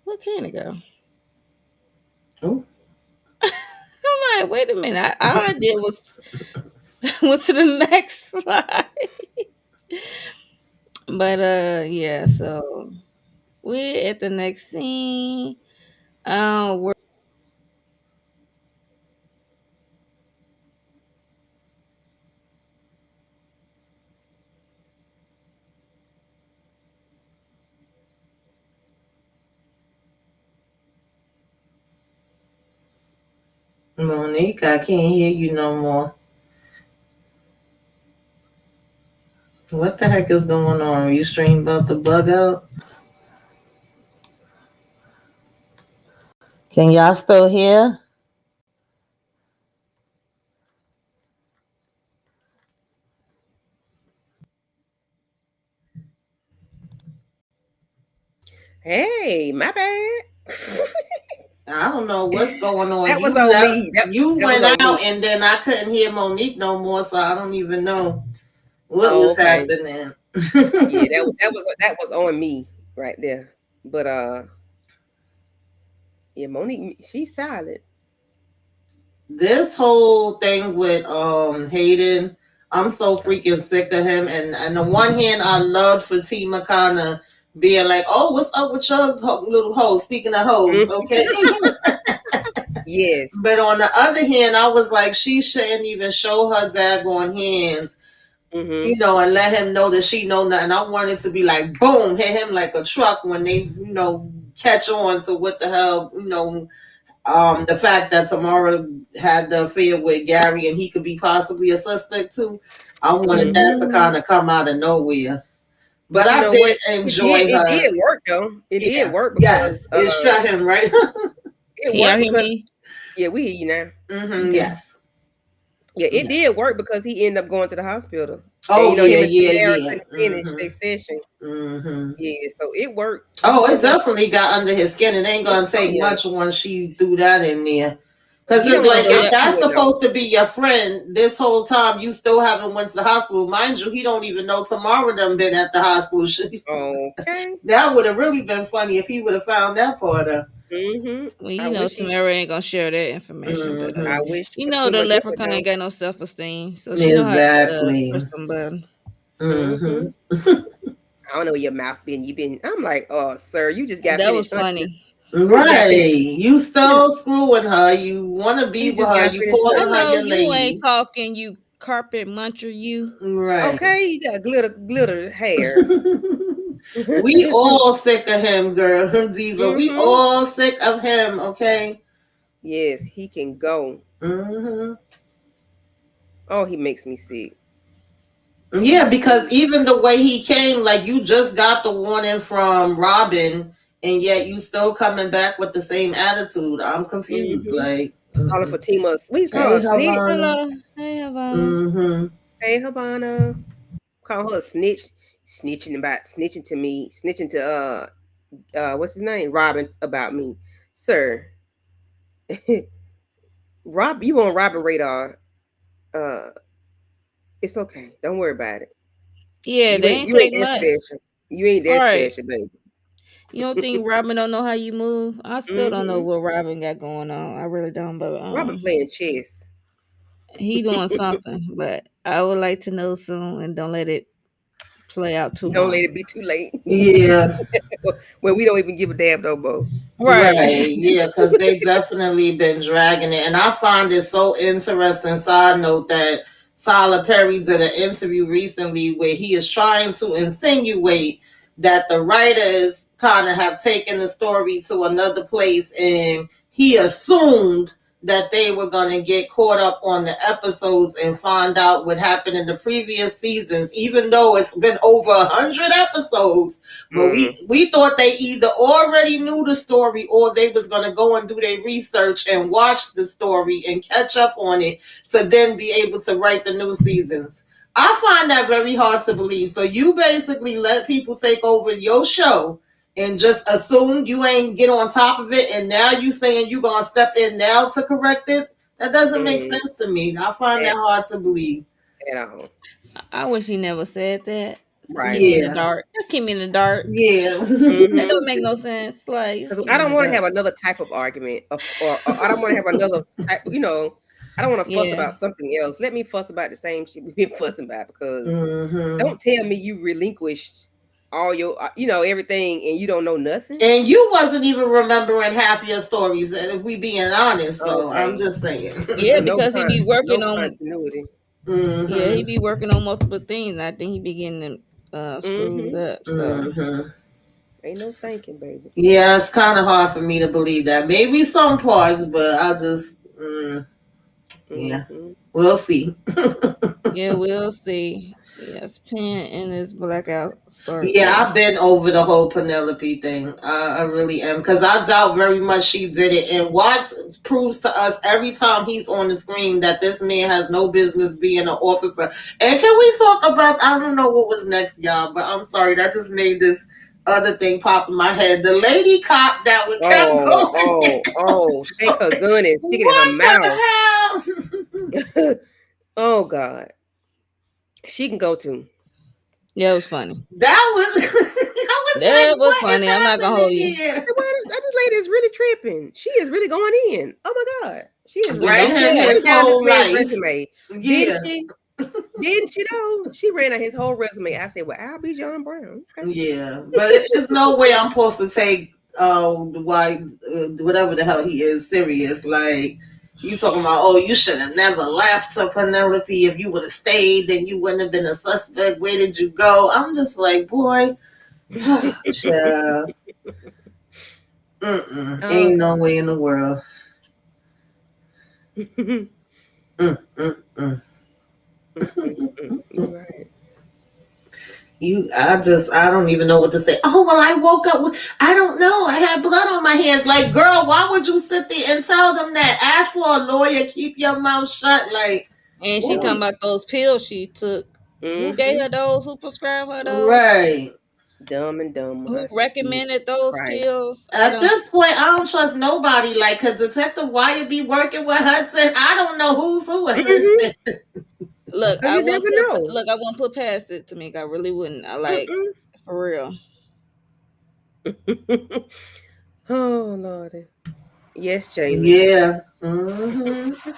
Where can it go? Oh, I'm like, wait a minute. All I did was went to the next slide. But yeah. So we're at the next scene. We're Monique, I can't hear you no more. What the heck is going on? Are you stream about to bug out? Can y'all still hear? Hey, my bad. I don't know what's going on. That was You on left, me. you That was went on out, me. and then I couldn't hear Monique no more, so I don't even know what Oh, was okay. happening. Yeah, that was on me right there. But yeah, Monique, she's solid. This whole thing with Hayden, I'm so Oh. freaking sick of him. And on the one hand, I loved Fatima kind of being like, "Oh, what's up with your little hoe?" Speaking of hoes, Mm, okay. yes. But on the other hand, I was like, she shouldn't even show her daggone hands, Mm-hmm. and let him know that she know nothing. I wanted to be like, boom, hit him like a truck when they, catch on to what the hell, the fact that Tamara had the affair with Gary and he could be possibly a suspect too. I wanted Mm-hmm. that to Mhm. kind of come out of nowhere. But But you I know did what? enjoy It her. did work though. It did Yeah. work because Yes. It shut him, right? it Can y'all worked hear because me? yeah, we hear you now. Okay. Yes. Yeah, it Yeah. did work because he ended up going to the hospital. And Oh, yeah, him and yeah, Tamara yeah. couldn't finish their session. Mm-hmm. Yeah, so it worked. Oh, He it ended up definitely got under his skin. It ain't gonna oh take yeah. much once she threw that in there. Cause He it's don't like even So go if yeah, through that's it though. supposed to be your friend, this whole time you still haven't went to the hospital. Mind you, he don't even know Tamara done been at the hospital. Okay. That would have really been funny if he would have found that part of. Mm-hmm. well, I wish he Tamara ain't gonna share that information, but I Mm-hmm. wish the Fatima knew it leprechaun ain't though. got no self esteem, so she know how to press Exactly. some buttons. Mm-hmm. Mm-hmm. I don't know where your mouth been. You been I'm like, oh sir, you just got That finished was hunching. funny. You just got finished. Right. You You just still screwing her. You want to be you with just her. got You finished I calling her hunching. know your you ain't lady. talking, you carpet muncher, you. Right. Okay, you got glitter hair. We all sick of him, girl. Diva. We Mm-hmm. all sick of him, okay? Yes, he can go. hmm Oh, he makes me sick. Yeah, because even the way he came, like you just got the warning from Robin, and yet you still coming back with the same attitude. I'm confused. Mm-hmm. Like, Calling Fatima, we call her hey, a snitch. Havana. Hello. Hey, Havana. Mm-hmm. Hey, Habana. Call her a snitch. Snitching to me, snitching to what's his name? Robin about me. Sir. Rob, you on Robin radar. Uh it's okay. Don't worry about it. Yeah, You they ain't ain't you ain't take that much. special. You ain't All that right. special, baby. You don't think Robin don't know how you move? I still don't know Mm-hmm. what Robin got going on. I really don't, but Robin playing chess. he doing something. But I would like to know soon, and don't let it play out too Don't let long. it be too late. Yeah. Well, we don't even give a damn no more. Right. Right, yeah, because they definitely been dragging it. And I find it so interesting, side note, that Tyler Perry did an interview recently where he is trying to insinuate that the writers kind of have taken the story to another place, and he assumed that they were going to get caught up on the episodes and find out what happened in the previous seasons, even though it's been over 100 episodes. But Mm. we thought they either already knew the story or they was gonna go and do their research and watch the story and catch up on it to then be able to write the new seasons. I find that very hard to believe. So you basically let people take over your show and just assume you ain't get on top of it, and now you saying you gonna step in now to correct it. That doesn't make Mm, sense to me. I find that at, hard to believe. at all. I wish he never said that. Just keep Right. me in the Yeah. dark. Just keep me in the dark. Yeah. That Mm-hmm. don't make no sense. Like, just Because keep I me in don't the want to dark. have another type of argument, or I don't want to have another type. I don't want to fuss Yeah. about something else. Let me fuss about the same shit we've been fussing about. Because Hmm. don't tell me you relinquished all your, everything, and you don't know nothing. And you wasn't even remembering half your stories, if we being honest. So I'm Okay, just saying. Yeah, no because he be no working on. continuity. Yeah, he Hmm. be working on multiple things. And I think he be getting them screwed Mm-hmm. up. So Hmm. Ain't no thinking, baby. Yeah, it's kind of hard for me to believe that. Maybe some parts, but I just, yeah, Mm-hmm. we'll see. yeah, we'll see. Yes, Penn in his blackout start Yeah, too. I've been over the whole Penelope thing. I really am, because I doubt very much she did it. And Watts proves to us every time he's on the screen that this man has no business being an officer. And can we talk about? I don't know what was next, y'all, but I'm sorry that just made this other thing pop in my head. The lady cop that would kept Oh, going. oh, oh! Take her gun and stick it in her What mouth. the hell? Oh God, she can go to. Yeah, it was funny. That was. I was That like, was what is funny. I'm not gonna hold happening you. I here? said, "Why this lady is really tripping? She is really going in. Oh my God, she is We Write don't him care. running his down this whole man's life. resume. Didn't Yeah. she? Didn't she though? She ran out his whole resume. I said, well, I'll be John Brown. Okay. Yeah, but it's no way I'm supposed to take why whatever the hell he is serious. Like you talking about, oh, you should have never left to Penelope. If you would have stayed, then you wouldn't have been a suspect. Where did you go? I'm just like, boy, child. Oh Ain't no God. way in the world. Mm, mm, mm. You're right. I don't even know what to say. Oh, well, I woke up with, I don't know. I had blood on my hands. Like, girl, why would you sit there and tell them that? Ask for a lawyer, keep your mouth shut. Like, And she what talking was, about those pills she took. Who gave Mm-hmm. her those? Who prescribed her those? right. Dumb and dumber. I Who said, Jesus recommended those Christ. pills? I At don't. this point, I don't trust nobody. Like, cause Detective Wyatt be working with Hudson. I don't know who's who in this Mm-hmm. shit. Look, Cause you never know. I wouldn't put past it to me. I really wouldn't. I like Mm-mm. for real. Oh Lordy. Yes, Jalen. Yeah.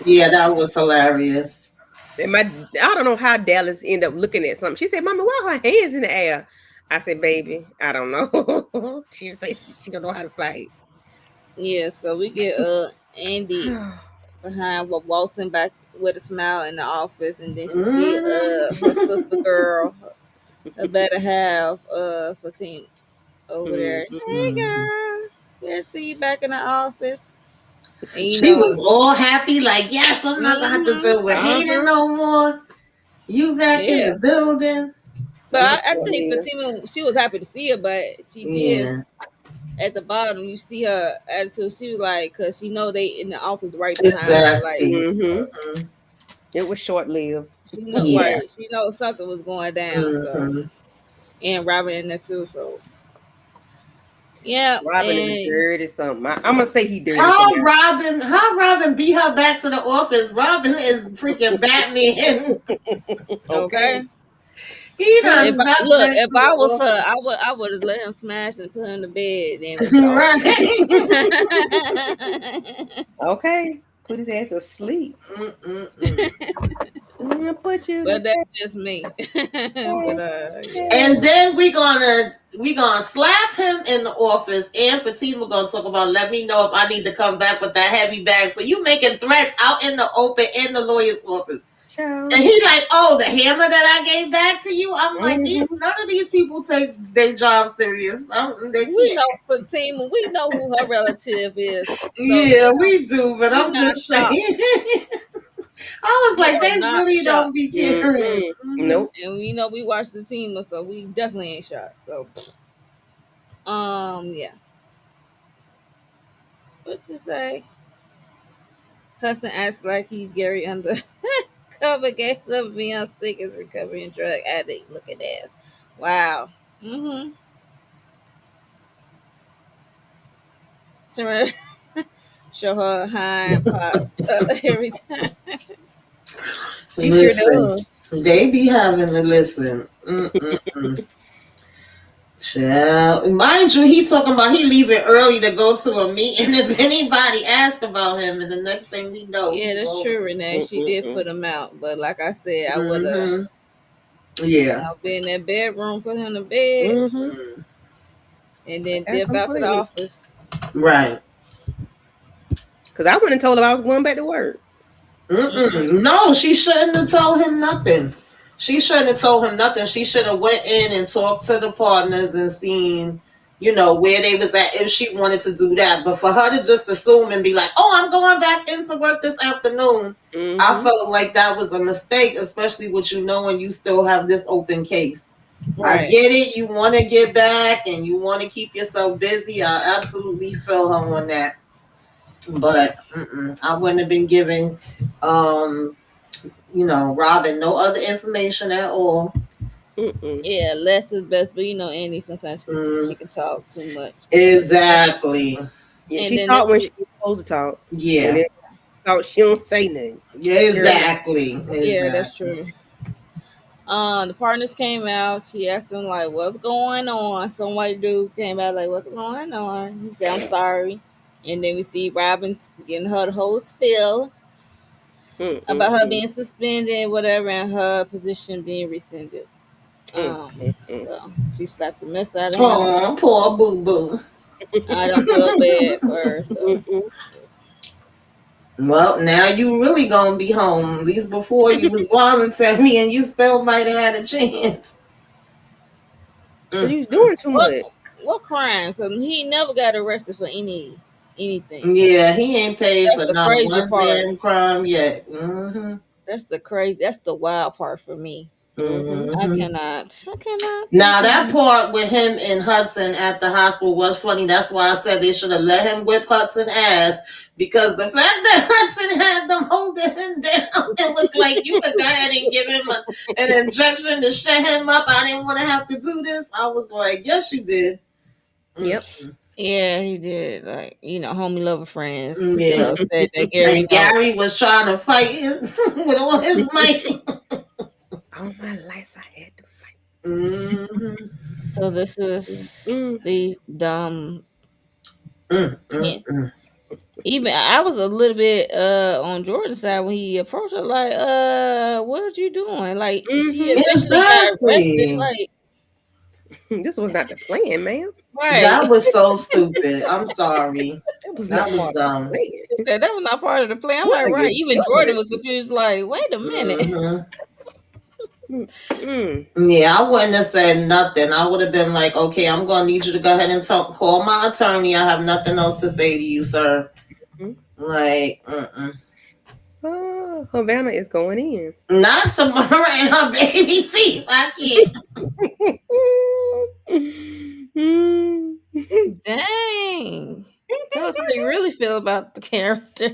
Yeah, that was hilarious. And I don't know how Dallas ended up looking at something. She said, "Mommy, why her hands in the air?" I said, "Baby, I don't know." She said she don't know how to fight. Yeah, so we get Andy behind waltzing back with a smile in the office, and then she see her sister Mhm. girl, her better half, Fatima over there. Hey Mhm. girl, good to see you back in the office. And you She know, was all happy, like, yes, I'm not gonna have to mm-hmm, deal with Hayden Uh-huh. no more. You back in yeah. the building. But I'm a I short think leave. Fatima, she was happy to see her, but she did Yeah, at the bottom. You see her attitude. She was like, cause she know they in the office right behind her. Like exactly. Mm-hmm. Mhm. It was short lived. she know, Yeah. right? She knows something was going down. So Hmm. and Robin in there too. So yeah, Robin is and dirty something. I'm gonna say he dirty for How now. Robin beat her back to the office? Robin is freaking Batman. Okay. okay. He If done I, snuck look, back if to the I was her, office. I would have let him smash and put him to bed. Then we talk. Right. Okay. Put his ass asleep. Mm-mm-mm. Put you to But that's bed. just me. But yeah. And then we gonna slap him in the office, and Fatima gonna talk about, let me know if I need to come back with that heavy bag. So you making threats out in the open in the lawyer's office. And Child. he like, oh, the hammer that I gave back to you. I'm like, Mm-hmm. none of these people take their job serious. They We can't. know Fatima, we know who her relative is. So Yeah, we do, but we I'm not just saying. shocked. I was We like, are they not really don't shocked. be caring. Mm-mm. Nope. And we know we watched the team, so we definitely ain't shocked. So yeah. What you say? Hudson acts like he's Gary under cover. Caleb being sick is recovering drug addict. Look at that. Wow. Mm-hmm. show her hind parts every time. She sure Listen, does. they be having to listen. Mm-mm-mm. Child. Mind you, he talking about he leaving early to go to a meeting. If anybody ask about him, and the next thing we know, Yeah, he that's gone. true, Renee. She did put him out, but like I said, I would have Mm-hmm. Yeah. been in that bedroom, put him to bed, Mm-hmm. Mm. and then dip out to the Completely. office. Right. Because I wouldn't have told her I was going back to work. Mm-mm. Mm-mm. No, she shouldn't have told him nothing. She shouldn't have told him nothing. She should have went in and talked to the partners and seen, where they was at if she wanted to do that. But for her to just assume and be like, "Oh, I'm going back into work this afternoon," I Mm-hmm. felt like that was a mistake, especially with knowing you still have this open case. I Right. get it. You want to get back and you want to keep yourself busy. I absolutely feel her on that. But I wouldn't have been giving, um, Robin no other information at all. Mm-mm. Yeah, less is best, but Annie sometimes she Mm, can talk too much. exactly. Yeah, And she then talked this when is she was supposed to talk. And Yeah. then talk, she don't say nothing. Yeah, Girl. exactly. yeah, that's Exactly. true. The partners came out. She asked him like, "What's going on?" Some white dude came out like, "What's going on?" He said, "I'm sorry." And then we see Robin getting her the whole spill about her Mm-mm-mm. being suspended, whatever, and her position being rescinded. Mm-mm-mm. So she slapped the mess out of him. Oh, poor boo boo. I don't feel bad for her. So Mm-mm. Well, now you really gonna be home. At least before you was voluntary and you still might have had a chance. Cause Mm. you was doing too what much. what crimes? Cause he never got arrested for anything. Yeah, he ain't paid That's for the not crazy one part. damn crime yet. Mm-hmm. That's the crazy. That's the wild part for me. Mm-hmm. I Mm-hmm. cannot. I cannot. I Now that cannot. part with him and Hudson at the hospital was funny. That's why I said they should have let him whip Hudson ass, because the fact that Hudson had them holding him down and was like, "You could go ahead and give him an injection to shut him up. I didn't want to have to do this." I was like, "Yes, you did." Mm. Yep. Yeah, he did. Like homie, lover, friends still Yeah. upset that Gary And know. Gary was trying to fight with all his might. All my life I had to fight. Mm-hmm. So this is Mm-mm. the dumb Mm, mm, 10. mm. Even I was a little bit on Jordan's side when he approached her like, what you doing? Like she Mm-hmm. eventually got arrested. Exactly. Like, This was not the plan, ma'am. right. That was so stupid. I'm sorry. That was That not was part of the dumb. He plan. said that was not part of the plan. I'm What like, are right. you Even Jordan doing? was confused, like, wait a minute. Hmm. Mm-mm. Yeah, I wouldn't have said nothing. I would have been like, "Okay, I'm gonna need you to go ahead and call my attorney. I have nothing else to say to you, sir." Mm-mm. Like, Oh, Havana is going in. not tomorrow and her baby teeth. I can't. Mm. Dang. Tell us how you really feel about the character.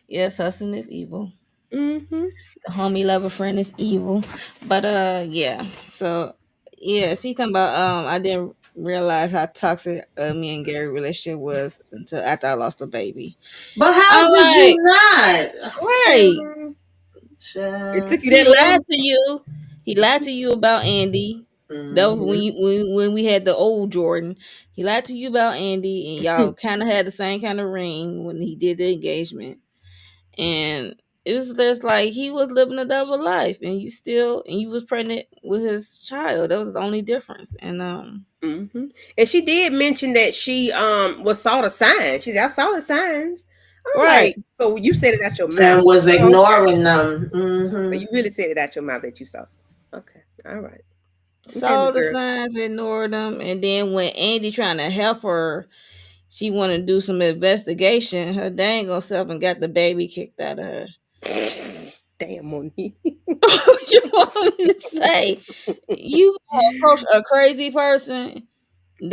Yes, Hudson is evil. Mm-hmm. The homie lover friend is evil. But yeah. So yeah, she talking about I didn't realize how toxic me and Gary relationship was until after I lost a baby. But how I'm did like, you not? right. Mm. It Child. took you He that lied long? to you. He lied to you about Andy. That was when Hmm. when we had the old Jordan. He lied to you about Andy, and y'all kind of had the same kind of ring when he did the engagement. And it was just like he was living a double life, and you was pregnant with his child. That was the only difference. And Mm-hmm. And she did mention that she was saw the signs. She said, I saw the signs. I'm right. like, so you said it out your mouth. And was Oh, okay. ignoring them. So Hmm. you really said it out your mouth that you saw. Okay. All right. Okay, Saw big the girl. signs, ignored them, and then when Andy trying to help her, she wanted to do some investigation. Her dang old self and got the baby kicked out of her. Damn, Monique. What you want me to say? You approach a crazy person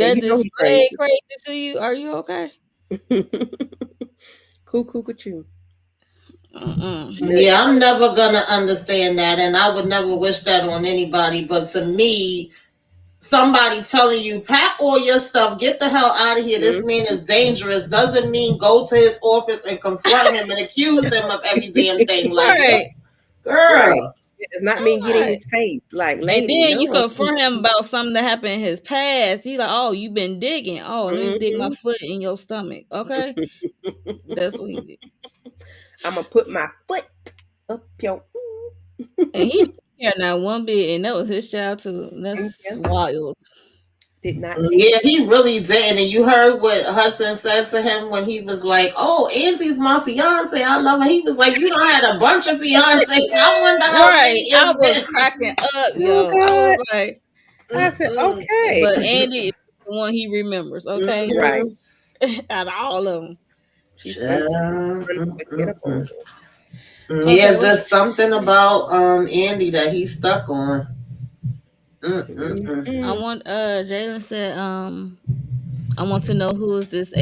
And that you know he crazy. displayed crazy to you. Are you okay? Cuckoo, cuckoo. Mm-mm. Yeah, Nuts. I'm never gonna understand that, and I would never wish that on anybody. But to me, somebody telling you, pack all your stuff, get the hell out of here. This Mhm. man is dangerous. Doesn't mean go to his office and confront him and accuse him of every damn thing. Like, Right. Right. girl. It does not mean get in Right. his face. Like, And lady, then you no. confront him about something that happened in his past. He's like, "Oh, you been digging. Oh, let me dig my Mhm. foot in your stomach." Okay, that's what he did. I'm gonna put my foot up your. And he didn't care not one bit, and that was his child too. That's Yeah. wild. Did not Yeah, care. he really did. And you heard what Hudson said to him when he was like, "Oh, Auntie's my fiance. I love her." He was like, "You don't had a bunch of fiancés. I wonder how Right. many I is was this." cracking up, Oh yo. I was God. like, I said, Mm-mm. okay. but Andy is the one he remembers, okay? Right. Mm-hmm. Out of all of them. She's Mm-mm. unforgettable. Yeah, Okay, it's what's just something about Andy that he's stuck on. I Mm-mm. want Jalen said, I want to know who is this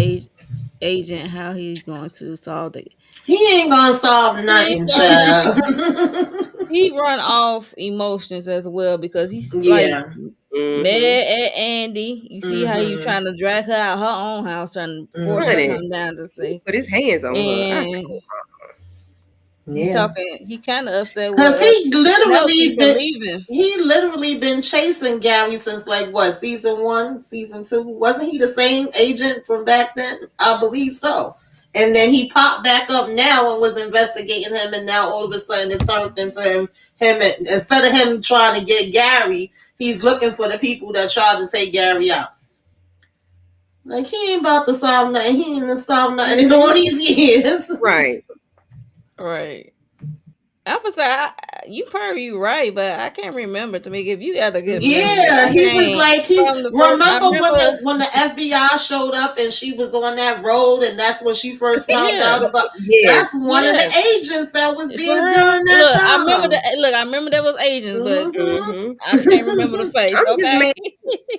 agent, how he's going to solve it. He ain't gonna solve He ain't nothing, solving child. nothing. He run off emotions as well because he's like Yeah. mad Mm-hmm. at Andy. You see how you Mm-hmm. trying to drag her out her own house, trying to force her to Mm-hmm. Honey, come down to he stay. put his hands on her. I said, And oh, he's Yeah. talking. He kind of upset with Cause he Penelope literally for been leaving. chasing Gary since like what, season one, season two? Wasn't he the same agent from back then? I believe so. And then he popped back up now and was investigating him, and now all of a sudden it turned into instead of him trying to get Gary, he's looking for the people that tried to take Gary out. Like he ain't about to solve nothing. He ain't solved nothing in all these years. right. Right. I was say you probably right, but I can't remember. To me, if you got a good memory, Yeah, I he was can't. like he From the first, I remember when remember. the FBI showed up and she was on that road and that's when she first found Yeah. out about. Yes. That's one of the Yes. agents that was For there real? during that Look, I remember time. that. Look, I remember there was Asians, but Mm-hmm. I can't remember the face. I'm just Okay. mad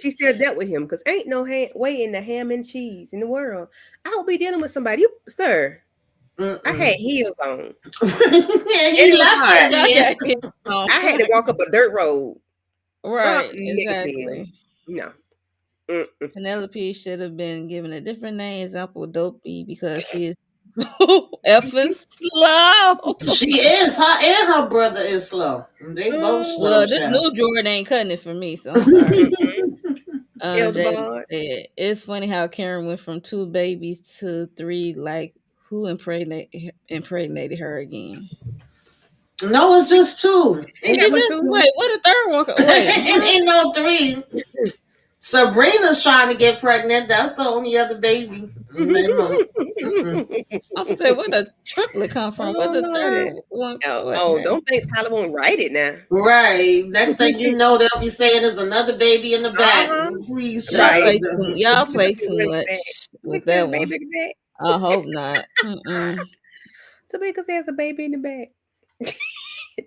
she still dealt with him because ain't no way in the ham and cheese in the world. I will be dealing with somebody. You, sir, I had Mm-mm. heels on and And he it was left hot. it Y'all there. got hit on. I had to walk up a dirt road. Right. Negative. Exactly. No. Mm-mm. Penelope should have been given a different name. Example, Dopey, because she is so effing slow. She is. Her and her brother is slow. They both slow, Well, this child. new Jordan ain't cutting it for me, so I'm sorry. Elder Jalen Bard. said it's funny how Karen went from two babies to three. Like who impregnated her again? No, it's just two. Ain't Is that it but just two? wait? What the third one? Wait, It what? ain't no three. Sabrina's trying to get pregnant. That's the only other baby. Mm-mm. I'm gonna say where the triplet come from? Where Oh the third Lordy. one? Oh, What? oh, don't think Tyler won't write it now. Right. Next thing you know, they'll be saying there's another baby in the back. Uh-huh. Please, Right. child. Y'all Look play at too the back. much Look with at this that one. baby in the back. I hope not. Mm-mm. Tamika has a baby in the back.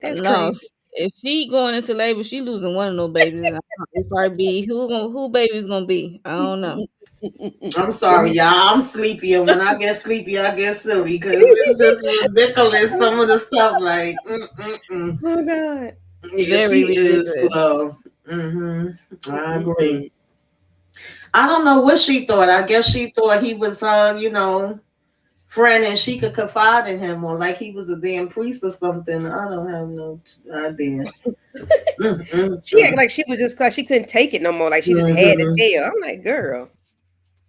That's No, crazy. if she going into labor, she losing one of those babies. It probably be who baby's gonna be. I don't know. I'm sorry, y'all. I'm sleepy, and when I get sleepy, I get silly because it's just ridiculous. Some of the stuff, like, mm-mm-mm. Oh God. Yeah, Very she is ridiculous. slow. I agree. Mm-mm. I don't know what she thought. I guess she thought he was, friend and she could confide in him, or like he was a damn priest or something. I don't have no idea. She Mm-mm-mm. acted like she was just cause she couldn't take it no more. Like she just had to Mm-hmm. tell. I'm like, girl.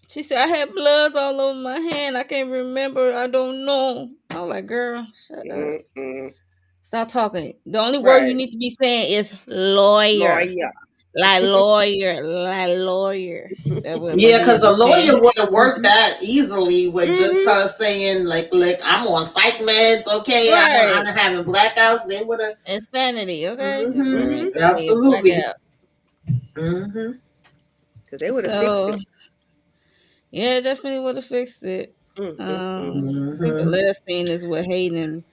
She said I had bloods all over my hand. I can't remember. I don't know. I was like, girl, shut up. Mm-mm. Stop talking. The only word you Right. need to be saying is lawyer. Lawyer. Like lawyer. Like lawyer. That was what Yeah, you need because to the be saying. lawyer would have worked that easily with just Mm-hmm. her saying, like I'm on psych meds, okay? Right. I'm having blackouts. They would have. Insanity, okay? Temporary Mm-hmm. Mm-hmm. insanity and Absolutely. blackout. Mm-hmm. Because they would have fixed So it. yeah, definitely would have fixed it. Mm-mm-mm. I think the Mm-hmm. last scene is with Hayden.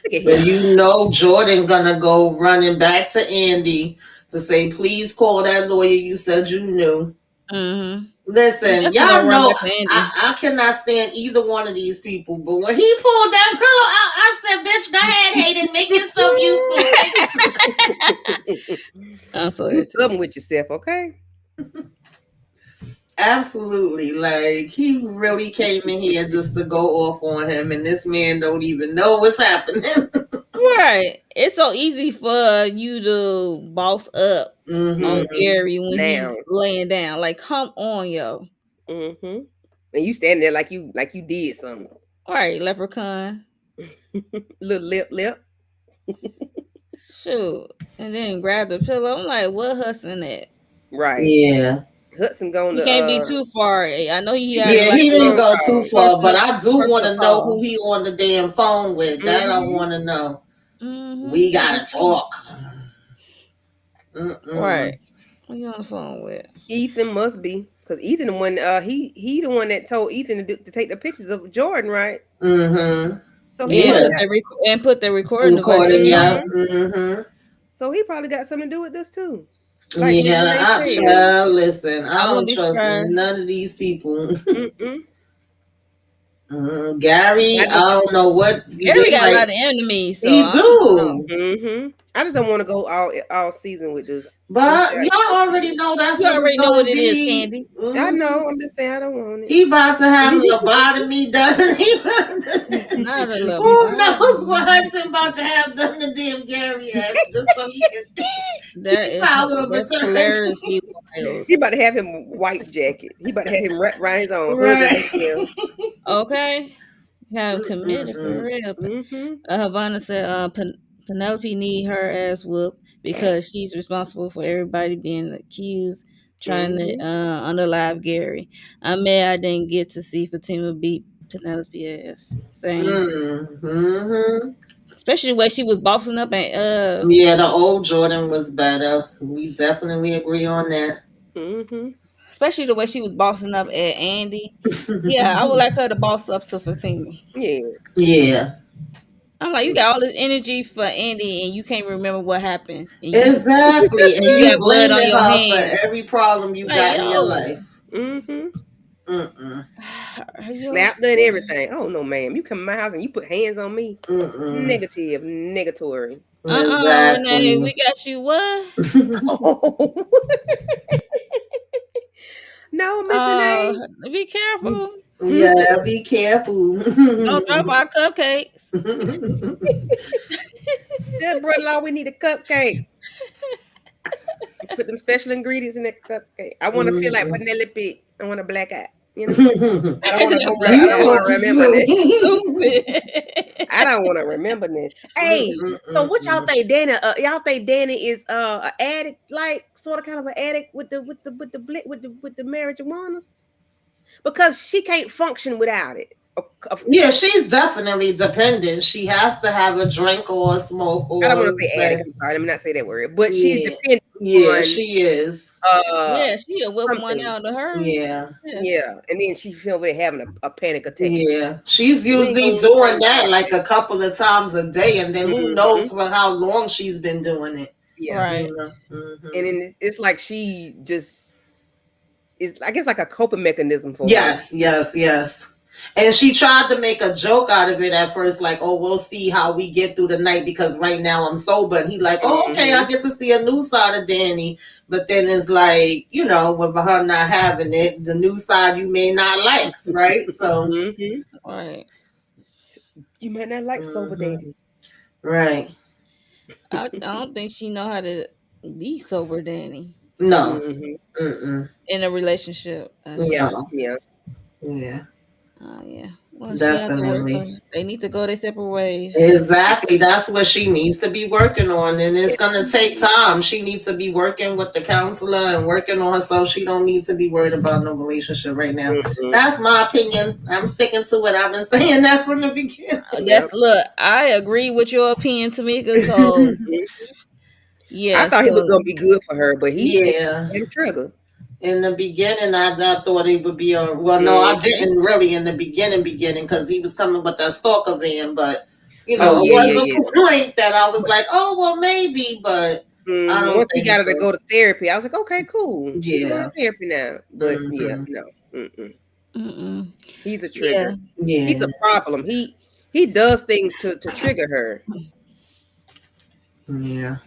Look at So him. Jordan gonna go running back to Andy to say, please call that lawyer you said you knew. Mm-hmm. You Listen, definitely gonna y'all run know back to Andy. I cannot stand either one of these people. But when he pulled that pillow out, I said, "Bitch, go ahead, Hayden, make yourself useful." I'm Do sorry too. something with yourself, okay? Absolutely, like he really came in here just to go off on him, and this man don't even know what's happening. Right. It's so easy for you to boss up on Mm-hmm. Gary when Now. he's laying down. Like, come on, yo. Mm-hmm. And you standing there like you did something. All right, leprechaun. Little lip. Shoot. And then grab the pillow. I'm like, what hustling at? Right. Yeah. Hudson going He to can't be too far. I know he he had getting it Yeah, his like he a didn't little phone go too call. far, but personal I do want personal to know who call. he on the damn phone with. That I Mm-hmm. want to know. Mm-hmm. We gotta talk. Right. Mm-mm. What you on the phone with? Ethan must be. Because Ethan the one he the one that told Ethan to take the pictures of Jordan, right? Mm-hmm. So he Yeah, and probably Yeah. put got the and put the recording device in Recording, his yeah. mm-hmm. phone. Mm-hmm. So he probably got something to do with this too. Like Miss Yeah, Renee I said. child, listen, I I wouldn't don't be trust surprised. none of these people. Mm-mm. Gary, I I just don't know what Gary they got a lot might. of enemies, so He I don't know. do. mm-hmm. I just don't want to go all season with this. I'm But sorry. y'all already know that's You what it's already know what gonna it is, be. Candy. I Mhm. know. I'm just saying I don't want it. He about to have lobotomy done. Not a Who knows what lobotomy. Hudson about to have done to damn Gary ass just so he can That keep is power of that's attorney. hilariously wild. He about to have him white jacket. He about to have him wrapped around his own husband Right. himself. Okay, have him committed for Mm-mm-mm. real. Mm-hmm. Havana said, Penelope need her ass whooped because she's responsible for everybody being accused, trying to Mm-hmm. unalive Gary. I'm mad I didn't get to see Fatima beat Penelope ass. Same. Mm-hmm. Especially the way she was bossing up and Yeah, the old Jordan was better. We definitely agree on that. Mm-hmm. especially the way she was bossing up at Andy. Yeah, I would like her to boss up to Fatima. Yeah. Yeah, I'm like, you got all this energy for Andy and you can't remember what happened. And exactly. And you you got blood on blaming your her for hands. every problem you Like, got in your yo, life. Mm-hmm. Mm-mm. are you Slapped her and okay? everything. Oh no, ma'am. You come to my house and you put hands on me. Mm-mm. Negative. Negatory. Renee, Exactly. we got you what? Oh no, Miss Uh, Renee. be careful. Yeah, be careful. Don't drop our cupcakes. Tell brother-in-law we need a cupcake. Put them special ingredients in that cupcake. I want to feel like Mm-mm. Penelope. I want a black eye. You know. I don't want to go. I Black You don't eyes want so to remember is this. silly. stupid. I don't want to remember this. Hey, so what y'all Mm-mm-mm-mm. think, Danny? Y'all think Danny is an addict, like sort of kind of an addict with the marijuanas? Because she can't function without it. Yeah, she's definitely dependent. She has to have a drink or a smoke I don't want or to say addict. I'm sex. sorry, let me not say that word. But she's Yeah. dependent Yeah, on she is. uh Yeah, she'll whip one something. out of her. Yeah. Yes. Yeah, and then she feel like having a panic attack. Yeah. She's We ain't usually gonna talk doing about that all like a couple of times a day, and then who that. knows for how long she's been doing it. Yeah, Right. and then it's like she just is. I guess like a coping mechanism for her. Yes, yes, yes. And she tried to make a joke out of it at first, like, "Oh, we'll see how we get through the night because right now I'm sober." And he's like, "Oh, okay, I Hmm. get to see a new side of Danny." But then it's like, with her not having it, the new side you may not like, right? So, Hmm. Right. You might not like sober mhm, daddy. right? I don't think she know how to be sober, Danny, No, Hmm. mm-mm, in a relationship. She Yeah, should. no, yeah. yeah, Oh yeah. Well, she have to work definitely. on. They need to go their separate ways. Exactly. That's what she needs to be working on. And it's gonna take time. She needs to be working with the counselor and working on herself. She don't need to be worried about no relationship right now. Hmm. That's my opinion. I'm sticking to it. I've been saying that from the beginning. Yeah. That's look. I agree with your opinion, Tamika. So I yeah. thought he was So gonna be good for her, but he said Yeah. he trigger. In the beginning, I thought it would be a well. No, I Hmm. didn't really in the beginning because he was coming with that stalker van. But Oh it yeah, was yeah, a yeah. point that I was like, oh well, maybe. But I don't Once we think got her to so. go to therapy, I was like, okay, cool. She can go to Yeah. therapy now. But yeah, Hmm. no. Mm-mm. Mm-mm. He's a Yeah. trigger. He's a Yeah. problem. He does things to trigger her. Yeah.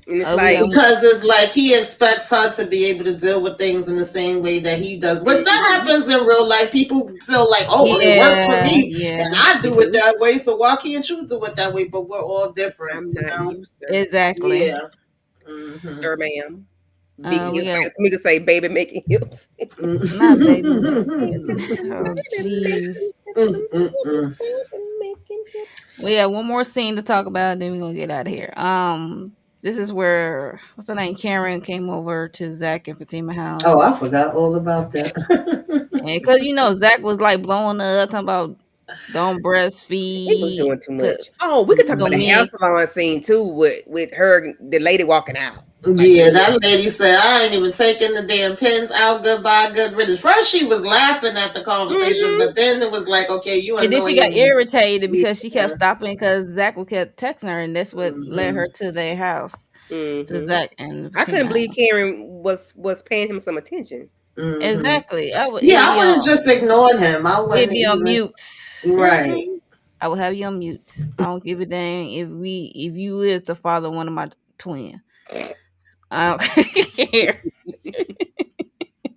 And it's Oh, we like, got. Because it's like he expects her to be able to deal with things in the same way that he does, which that mhm, happens in real life. People feel like, oh, well, it worked for Yeah. me and Yeah. I do it mhm. that way, so why can't you do it that way? But we're all different, I'm you not know? you, sir. Exactly. Yeah. Hmm. Sir, ma'am. Big We hips. got Like Tamika say, baby making hips. not baby. Baby Oh, jeez. making hips. Baby making hips. We have one more scene to talk about, then we're gonna get out of here. This is where what's her name? Karen came over to Zach and Fatima house, Oh, I forgot all about that. and because Zach was like blowing her up, talking about don't He was breastfeed, doing too cause much. Oh, we could talk so about the hair men. salon scene too with her, the lady walking out. Like, Yeah, that lady said, I ain't even taking the damn pins out. Goodbye, good riddance. First, she was laughing at the conversation, mm-hmm, but then it was like, okay, you And then she got annoying me. irritated because she kept Yeah. stopping because Zach would kept texting her, and that's what led Hmm. her to their house, to mm-hmm. Zach and I couldn't Fatima believe house. Karen was paying him some attention. Hmm. Exactly. I would Yeah, it'd I be would have on just ignored him. I it'd wouldn't be on even. mute. Right. Mm-hmm. I will have you on mute. I don't give a dang if you is the father of one of my twin. I don't care.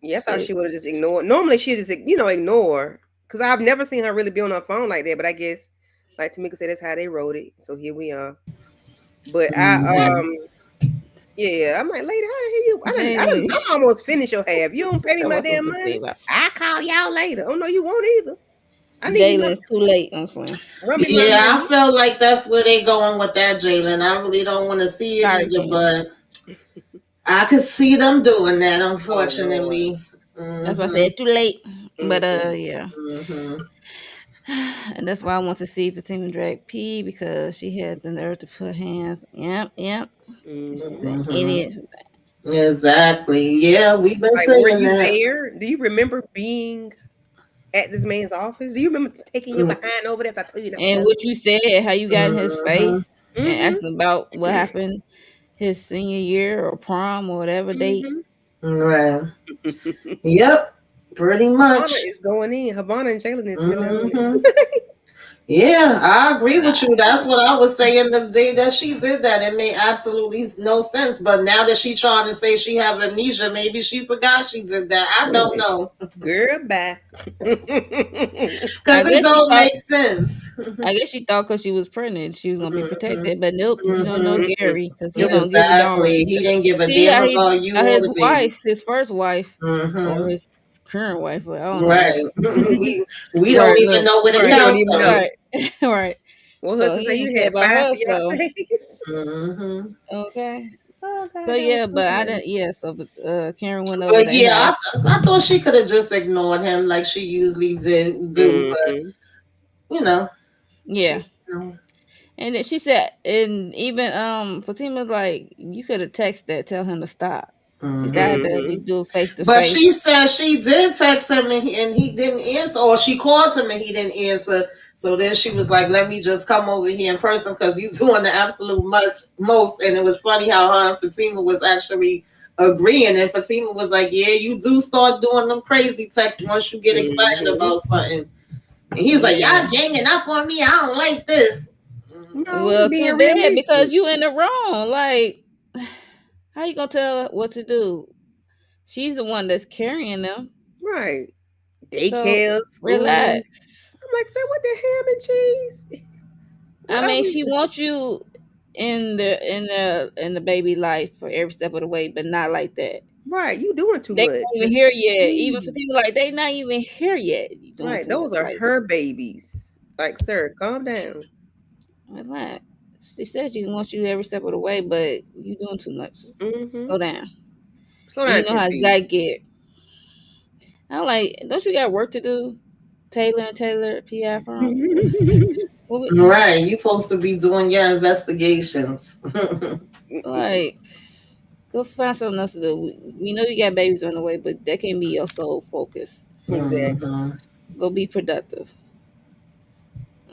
Yeah, I thought Shit. she would have just ignored. Normally, she just ignore because I've never seen her really be on her phone like that. But I guess, like Tamika said, that's how they wrote it. So here we are. But Hmm. yeah, I'm like, lady, how the hell you? Jalen, I'm almost finished your half. You don't pay me that my was damn supposed to say money. about I call y'all later. Oh no, you won't either. I need you to Jalen. It's too late. I'm playing. run me my Yeah, I money. feel like that's where they going with that, Jalen. I really don't want to see it Sorry, either, King. but I could see them doing that, Oh Lord. unfortunately. That's why I Hmm. said too late. But Mm-mm. yeah. Hmm. And that's why I want to see Fatima drag P because she had the nerve to put hands. Yep, yep. And she's Mm-hmm. an Hmm. idiot. Exactly. Yeah, we've been Like, were saying you that. there? Do you remember being at this man's office? Do you remember taking your behind over there? If I told you not to And go. what you said, how you got in his Mm-hmm. face and Mm-hmm. asking about what happened his senior year or prom or whatever date. Mm-hmm. Right. Yep. Pretty Havana much. is going in. Havana and Jalen is really on it. Hmm. Yeah, I agree with you. Uh, That's what I was saying the day that she did that. It made absolutely no sense. But now that she trying to say she have amnesia, maybe she forgot she did that. I don't know. Girl, bye. I Because it guess she don't thought. make sense. I guess she thought because she was pregnant, she was gonna be Hmm. protected. But nope, you don't know Hmm. Mm-mm. Gary because he Nope. don't give a darn. Exactly. He didn't give a See damn about you how or his the baby. wife, his first wife, or Hmm. his current wife, I don't know Right. what. we don't Right, even look, know where to We right, don't count even know. right, from. right. Well, So husband say he you ain't care had about five her. So fiancés. Hmm. okay. Oh So God, that was yeah, but I funny. didn't. Yeah, so but Karen went over But their yeah, house, I thought she could have just ignored him like she usually do. But Mm-hmm. you know, yeah, she. You know, and then she said, and even Fatima's like, you could have texted that, tell him to stop. She said, I had hmm. to we Mm-hmm. do it face to But face. she said she did text him and he didn't answer, or she called him and he didn't answer. So then she was like, "Let me just come over here in person because you doing the absolute much most." And it was funny how her and Fatima was actually agreeing, and Fatima was like, "Yeah, you do start doing them crazy texts once you get excited Mm-hmm. about something." And he's like, Yeah. "Y'all ganging up on me. I don't like this." No, he Well, too being bad because realistic. you in the wrong. Like, how you gonna tell her what to do? She's the one that's carrying them. Right. So Daycare, schooling. relax. I'm like, say what the ham and cheese? I What are mean, we? she wants you in the baby life for every step of the way, but not like that. Right, you doing too They much. not even here Just yet. Even for please. people like they not even here yet. You doing Right, too much. those are Like her babies. Like, sir, calm down. relax. She says she wants you every step of the way, but you doing too much. Just Mm-hmm. slow down. Slow And you down, know 10 how speed. Zach get. I'm like, don't you got work to do? Taylor and Taylor PI firm. What Right, you supposed to be doing your investigations. like, go find something else to do. We know you got babies on the way, but that can't be your sole focus. Exactly. Hmm. Go be productive.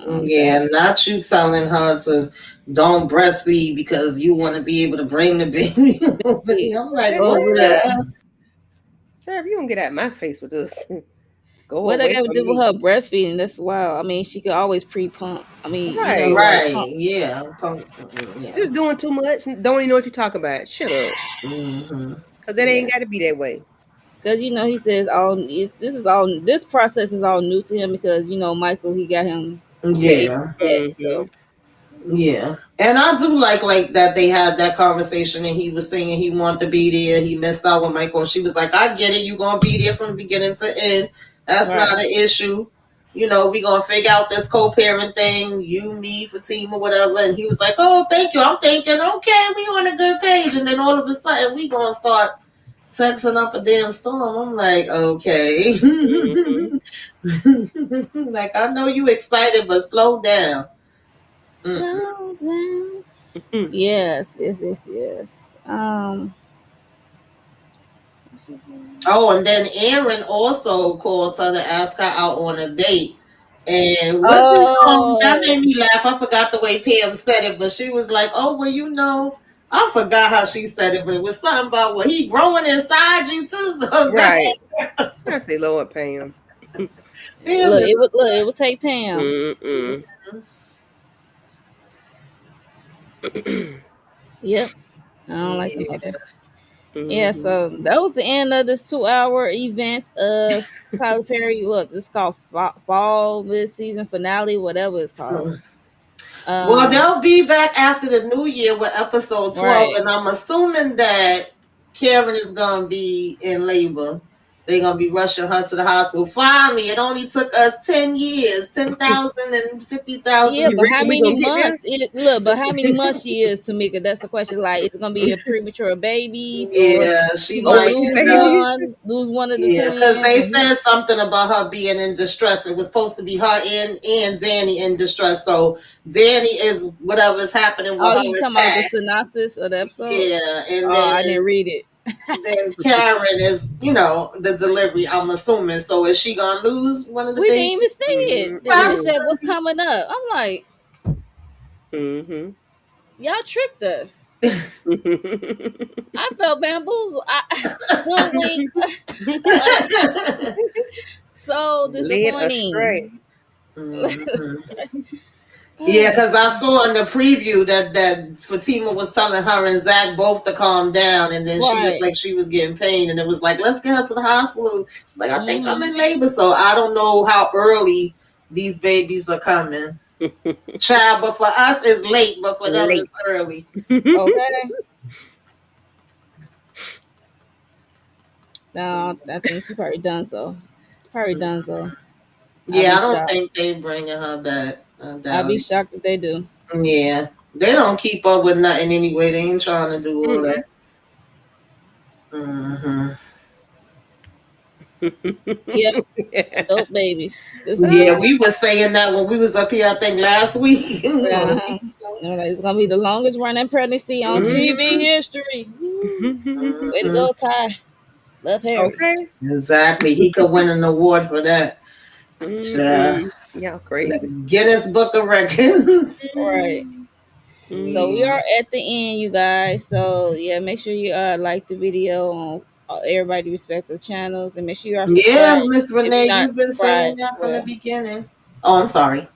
I'm Yeah, tired. not you telling her to don't breastfeed because you want to be able to bring the baby over Yeah. here. I'm like, Hey, Oh, what what? the look. hell? Sir, if you don't get out my face with this, go What they away got to from do with me. her breastfeeding? That's wild. I mean, she could always pre-pump. I mean, Right. like Right, pump. yeah. Yeah. Just doing too much. Don't even know what you're talking about. Shut up. Hmm. Because it Yeah. ain't got to be that way. Cause he says this process is all new to him because Michael he got him the age Yeah. that Mm-hmm. so Yeah. And I do like that they had that conversation and he was saying he wanted to be there. He missed out with Michael. She was like, I get it, you gonna be there from beginning to end. That's not right. an issue. We gonna figure out this co-parent thing, you, me, Fatima, whatever. And he was like, oh, thank you. I'm thinking, okay, we on a good page. And then all of a sudden we gonna start texting up a damn storm. I'm like, okay. Mm-hmm. Like I know you excited, but slow down. Mm-mm. Slow down. Mm-hmm. Yes. What's she saying? Oh, and then Aaron also called her to ask her out on a date. And what did that Oh, made me laugh. I forgot the way Pam said it, but she was like, "Oh, well, I forgot how she said it, but it was something about he growing inside you too." So that Right. I say, Lord, Pam. Pam is look, it would take Pam. Mm-mm. Yep, I don't like the yeah. mother. Yeah, Mm-hmm. so that was the end of this 2 hour event. Tyler Perry, what this called fall mid season finale, whatever it's called. Well, Um, they'll be back after the new year with episode 12, right. and I'm assuming that Karen is going to be in labor. They're going to be rushing her to the hospital. Finally, it only took us 10 years, 10,000 and Yeah, 50,000. You but how reckon we many gonna get there? months? But how many months she is, Tamika? That's the question. Like, is it gonna be a premature babies, or Yeah, she she gonna might Open lose end up. babies? one of the Yeah, because twins? they And said something about her being in distress. It was supposed to be her and Danny in distress. So Danny is whatever's happening with oh, her you talking about the attack. synopsis of the episode? Yeah, and Oh, then I didn't read it. Karen is, the delivery, I'm assuming. So is she gonna lose one of the We didn't even babies? see it. They just said what's Possibly. coming up. I'm like, Mm-hmm. y'all tricked us. I felt bamboozled. One week, like so Led astray. disappointing. Mhm. Yeah, because I saw in the preview that Fatima was telling her and Zach both to calm down, and then she looked Right. like she was getting pain, and it was like, let's get her to the hospital. She's like, I think I'm Hmm. in labor, so I don't know how early these babies are coming. Child, but for us it's late, but for them it's Late. early. Okay. No, I think she probably done so. Probably done so. I'll Yeah, be I don't shocked. think they bringing her back. I I'll doubt be it. shocked if they do. Yeah, they don't keep up with nothing anyway. They ain't trying to do all Mm-mm. that. Hmm. Yep. Adult babies. This is Yeah, gonna be we was saying that when we was up here, I think last week or the week before. they're like, it's gonna be the longest running pregnancy on TV Mm-hmm. history. Woo. Way to Mhm. go, Ty. Love Harry. Okay. Exactly. He could win an award for that. Mm-mm. Y'all The crazy. Guinness Book of Records. Right. So we Yeah. Mm-hmm. are at the end, you guys. So yeah, make sure you like the video on everybody respective channels, and make sure you are Yeah, subscribed Miss if you're Renee, not you've been saying subscribed as that from the well. beginning. Oh, I'm sorry.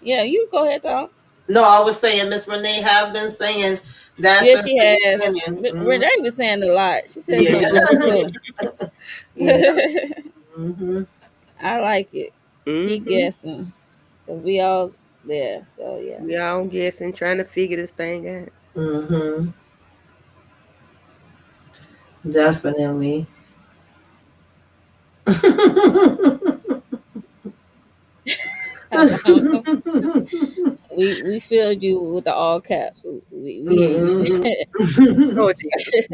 Yeah, you go ahead, though. No, I was saying Miss Renee have been saying that Yeah, since she the has. beginning. Renee was saying a lot. She said some Yeah. good ones too. Yeah. Hmm. I like it. Keep Mm-hmm. guessing, cause we all there. So yeah. We all guessing, trying to figure this thing out. Hmm. Definitely. We filled you with the all caps. We hear you. Mhm. Oh, Jesus.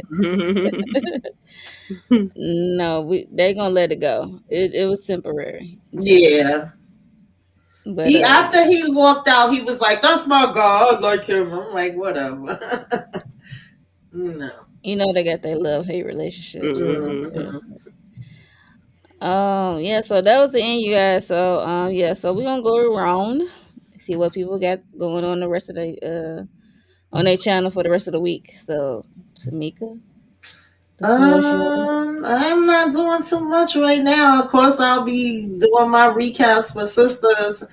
No, they gonna let it go. It was temporary, just. Yeah. But He after yeah, he walked out, he was like, "That's my God, I like him." I'm like, whatever. No. they got their love hate relationship. So Mm-hmm. yeah. Mhm. Yeah. So that was the end, you guys. So yeah. So we're gonna go around. see what people got going on the rest of the on their channel for the rest of the week. So, Tamika, the floor is yours. I'm not doing too much right now. Of course, I'll be doing my recaps for Sistas.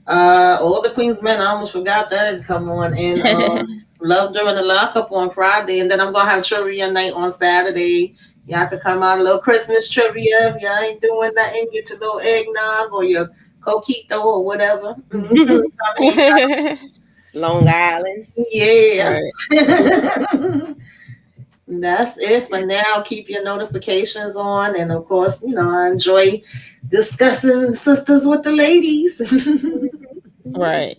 All the Queen's Men. I almost forgot that had come on, and Love During the Lockup on Friday, and then I'm gonna have trivia night on Saturday. Y'all could come out a little Christmas trivia if y'all ain't doing nothing. Get your little eggnog or your coquito or whatever. Long Island. Yeah. Right. That's it for now. Keep your notifications on. And of course, I enjoy discussing Sisters with the ladies. Right.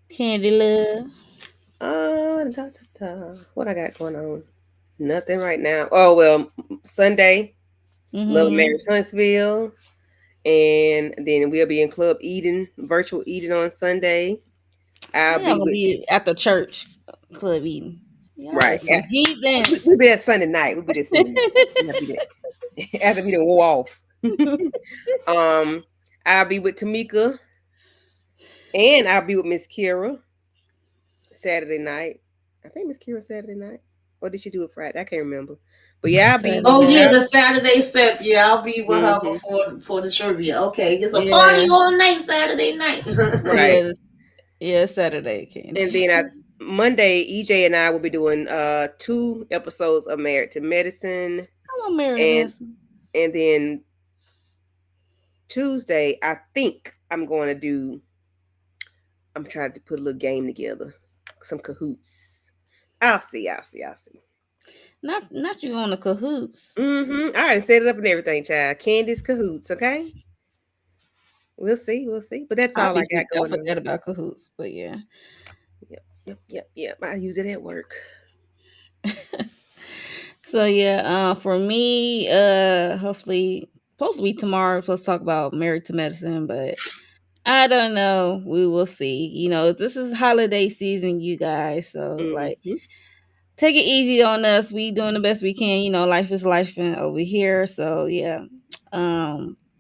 Candy Love. What I got going on? Nothing right now. Oh well, Sunday, Love and Mm-hmm. Marriage Huntsville, and then we'll be in Club Eden, virtual Eden on Sunday. How I'll y'all be gonna with be at the church club eating? Y'all right. some heathens. We'll be there Sunday night. We'll be there Sunday night. We'll be there after we done wore off. I'll be with Tamika, and I'll be with Miss Kira Saturday night. I think Miss Kira Saturday night, or did she do it Friday? I can't remember. But yeah, I'll be. Oh yeah, Saturday. the Saturday sip. Yeah, I'll be with her Mm-hmm, before for the trivia. Okay, it's a Yeah. party all night Saturday night. right. Yeah. Yeah, Saturday, Candy. And then Monday, EJ and I will be doing 2 episodes of Married to Medicine, I want Mary and Manson. then Tuesday, I think I'm going to do. I'm trying to put a little game together, some cahoots. I'll see. I'll see. I'll see. Not you on the cahoots. Mm-hmm. I already set it up and everything, child. Candy's cahoots. Okay. We'll see. We'll see. But that's all I got I going on. forgot about cahoots, but yeah. Yep. Yep. Yep. Yep. I use it at work. So yeah, for me, hopefully supposed to be tomorrow. We're supposed to talk about Married to Medicine, but I don't know. We will see. This is holiday season, you guys. So like, Mm-hmm. take it easy on us. We doing the best we can. Life is life over here. So yeah.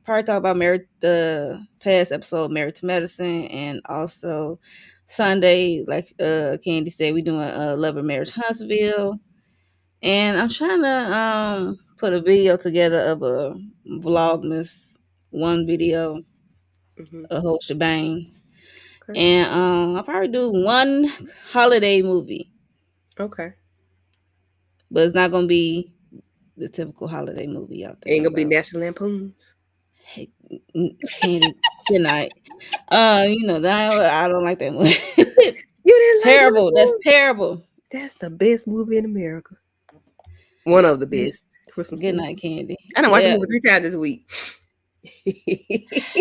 Probably talk about married the past episode, Married to Medicine, and also Sunday, like Candy said, we doing Love and Marriage Huntsville. And I'm trying to put a video together of a vlogmas, one video, Mm-hmm. a whole shebang. Okay. And I'll probably do one holiday movie, Okay. but it's not gonna be the typical holiday movie y'all Ain't thinking gonna be about. National Lampoons. Hey, Candy, good night. That I don't like that movie. You didn't like Terrible. That's Lampoons? terrible. That's the best movie in America. One of the Good, best Christmas good night, movies. Candy. I done watched the Yeah, movie 3 times this week. yeah.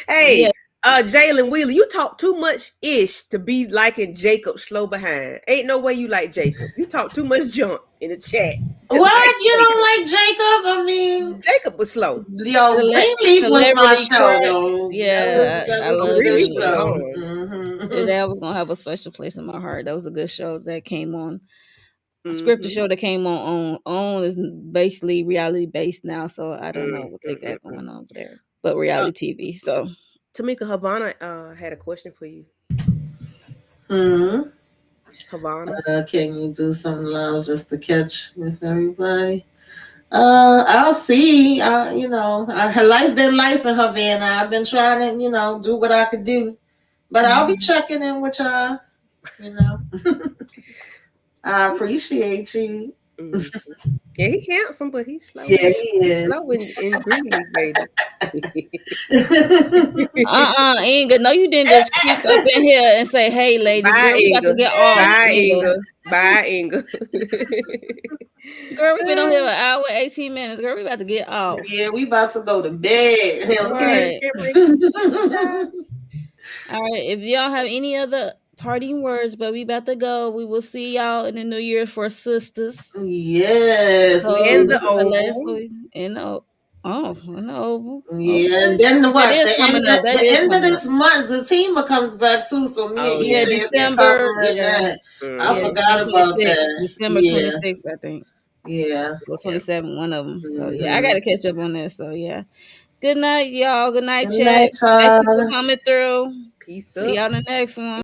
Hey, Jalen Wheeler, you talk too much ish to be liking Jacob slow behind. Ain't no way you like Jacob. You talk too much junk in the chat to like What? You Jacob. don't like Jacob? I mean, Jacob was slow. yo, Greenleaf was my Celebrity show crush. though. That was Yeah, that I was Oh, a love good Greenleaf was Greenleaf. show. on. That was gonna have a special place in my heart. That was a good show that came on. A scripted Mm-hmm. show that came on is basically reality based now. So I don't know what they got Mm-hmm. going on over there, but reality TV. So Tamika Havana had a question for you. Hmm. Havana. Can you do some love just to catch with everybody? I'll see. Her life been life in Havana. I've been trying to, do what I could do. But I'll be checking in with y'all. You know, I appreciate you. Mm-hmm. Yeah, he handsome, but he's slow. Yeah, he He's is. slow in Greenleaf, baby. Inga, no, you didn't just creep up in here and say, "Hey, ladies, Bye, girl, we about to Inga. get off." Bye, Inga, Inga. Bye, Inga. girl, we been on here an hour, 18 minutes. Girl, we about to get off. Yeah, we about to go to bed. All Okay. right, Get ready to go to bed, child. all right. If y'all have any other parting words, but we about to go. We will see y'all in the new year for Sisters. Yes, So In the this is the last oval. week in the oval. yeah, and Okay, then that what? is The coming end up. of That the is end of coming up. this month, Zatima comes back too. So me and Oh Yeah, yeah. EJ be December. covering Yeah, that. I yeah, Mm-hmm. December forgot about 26th. that. December Yeah, 26th, I think. yeah. Or Yeah. 27, one of them. So yeah, I Hmm. gotta catch up on that. So yeah. Good night, y'all. Good night, Good chat. night, Thank you for y'all. coming through. Peace See up. y'all in the next one.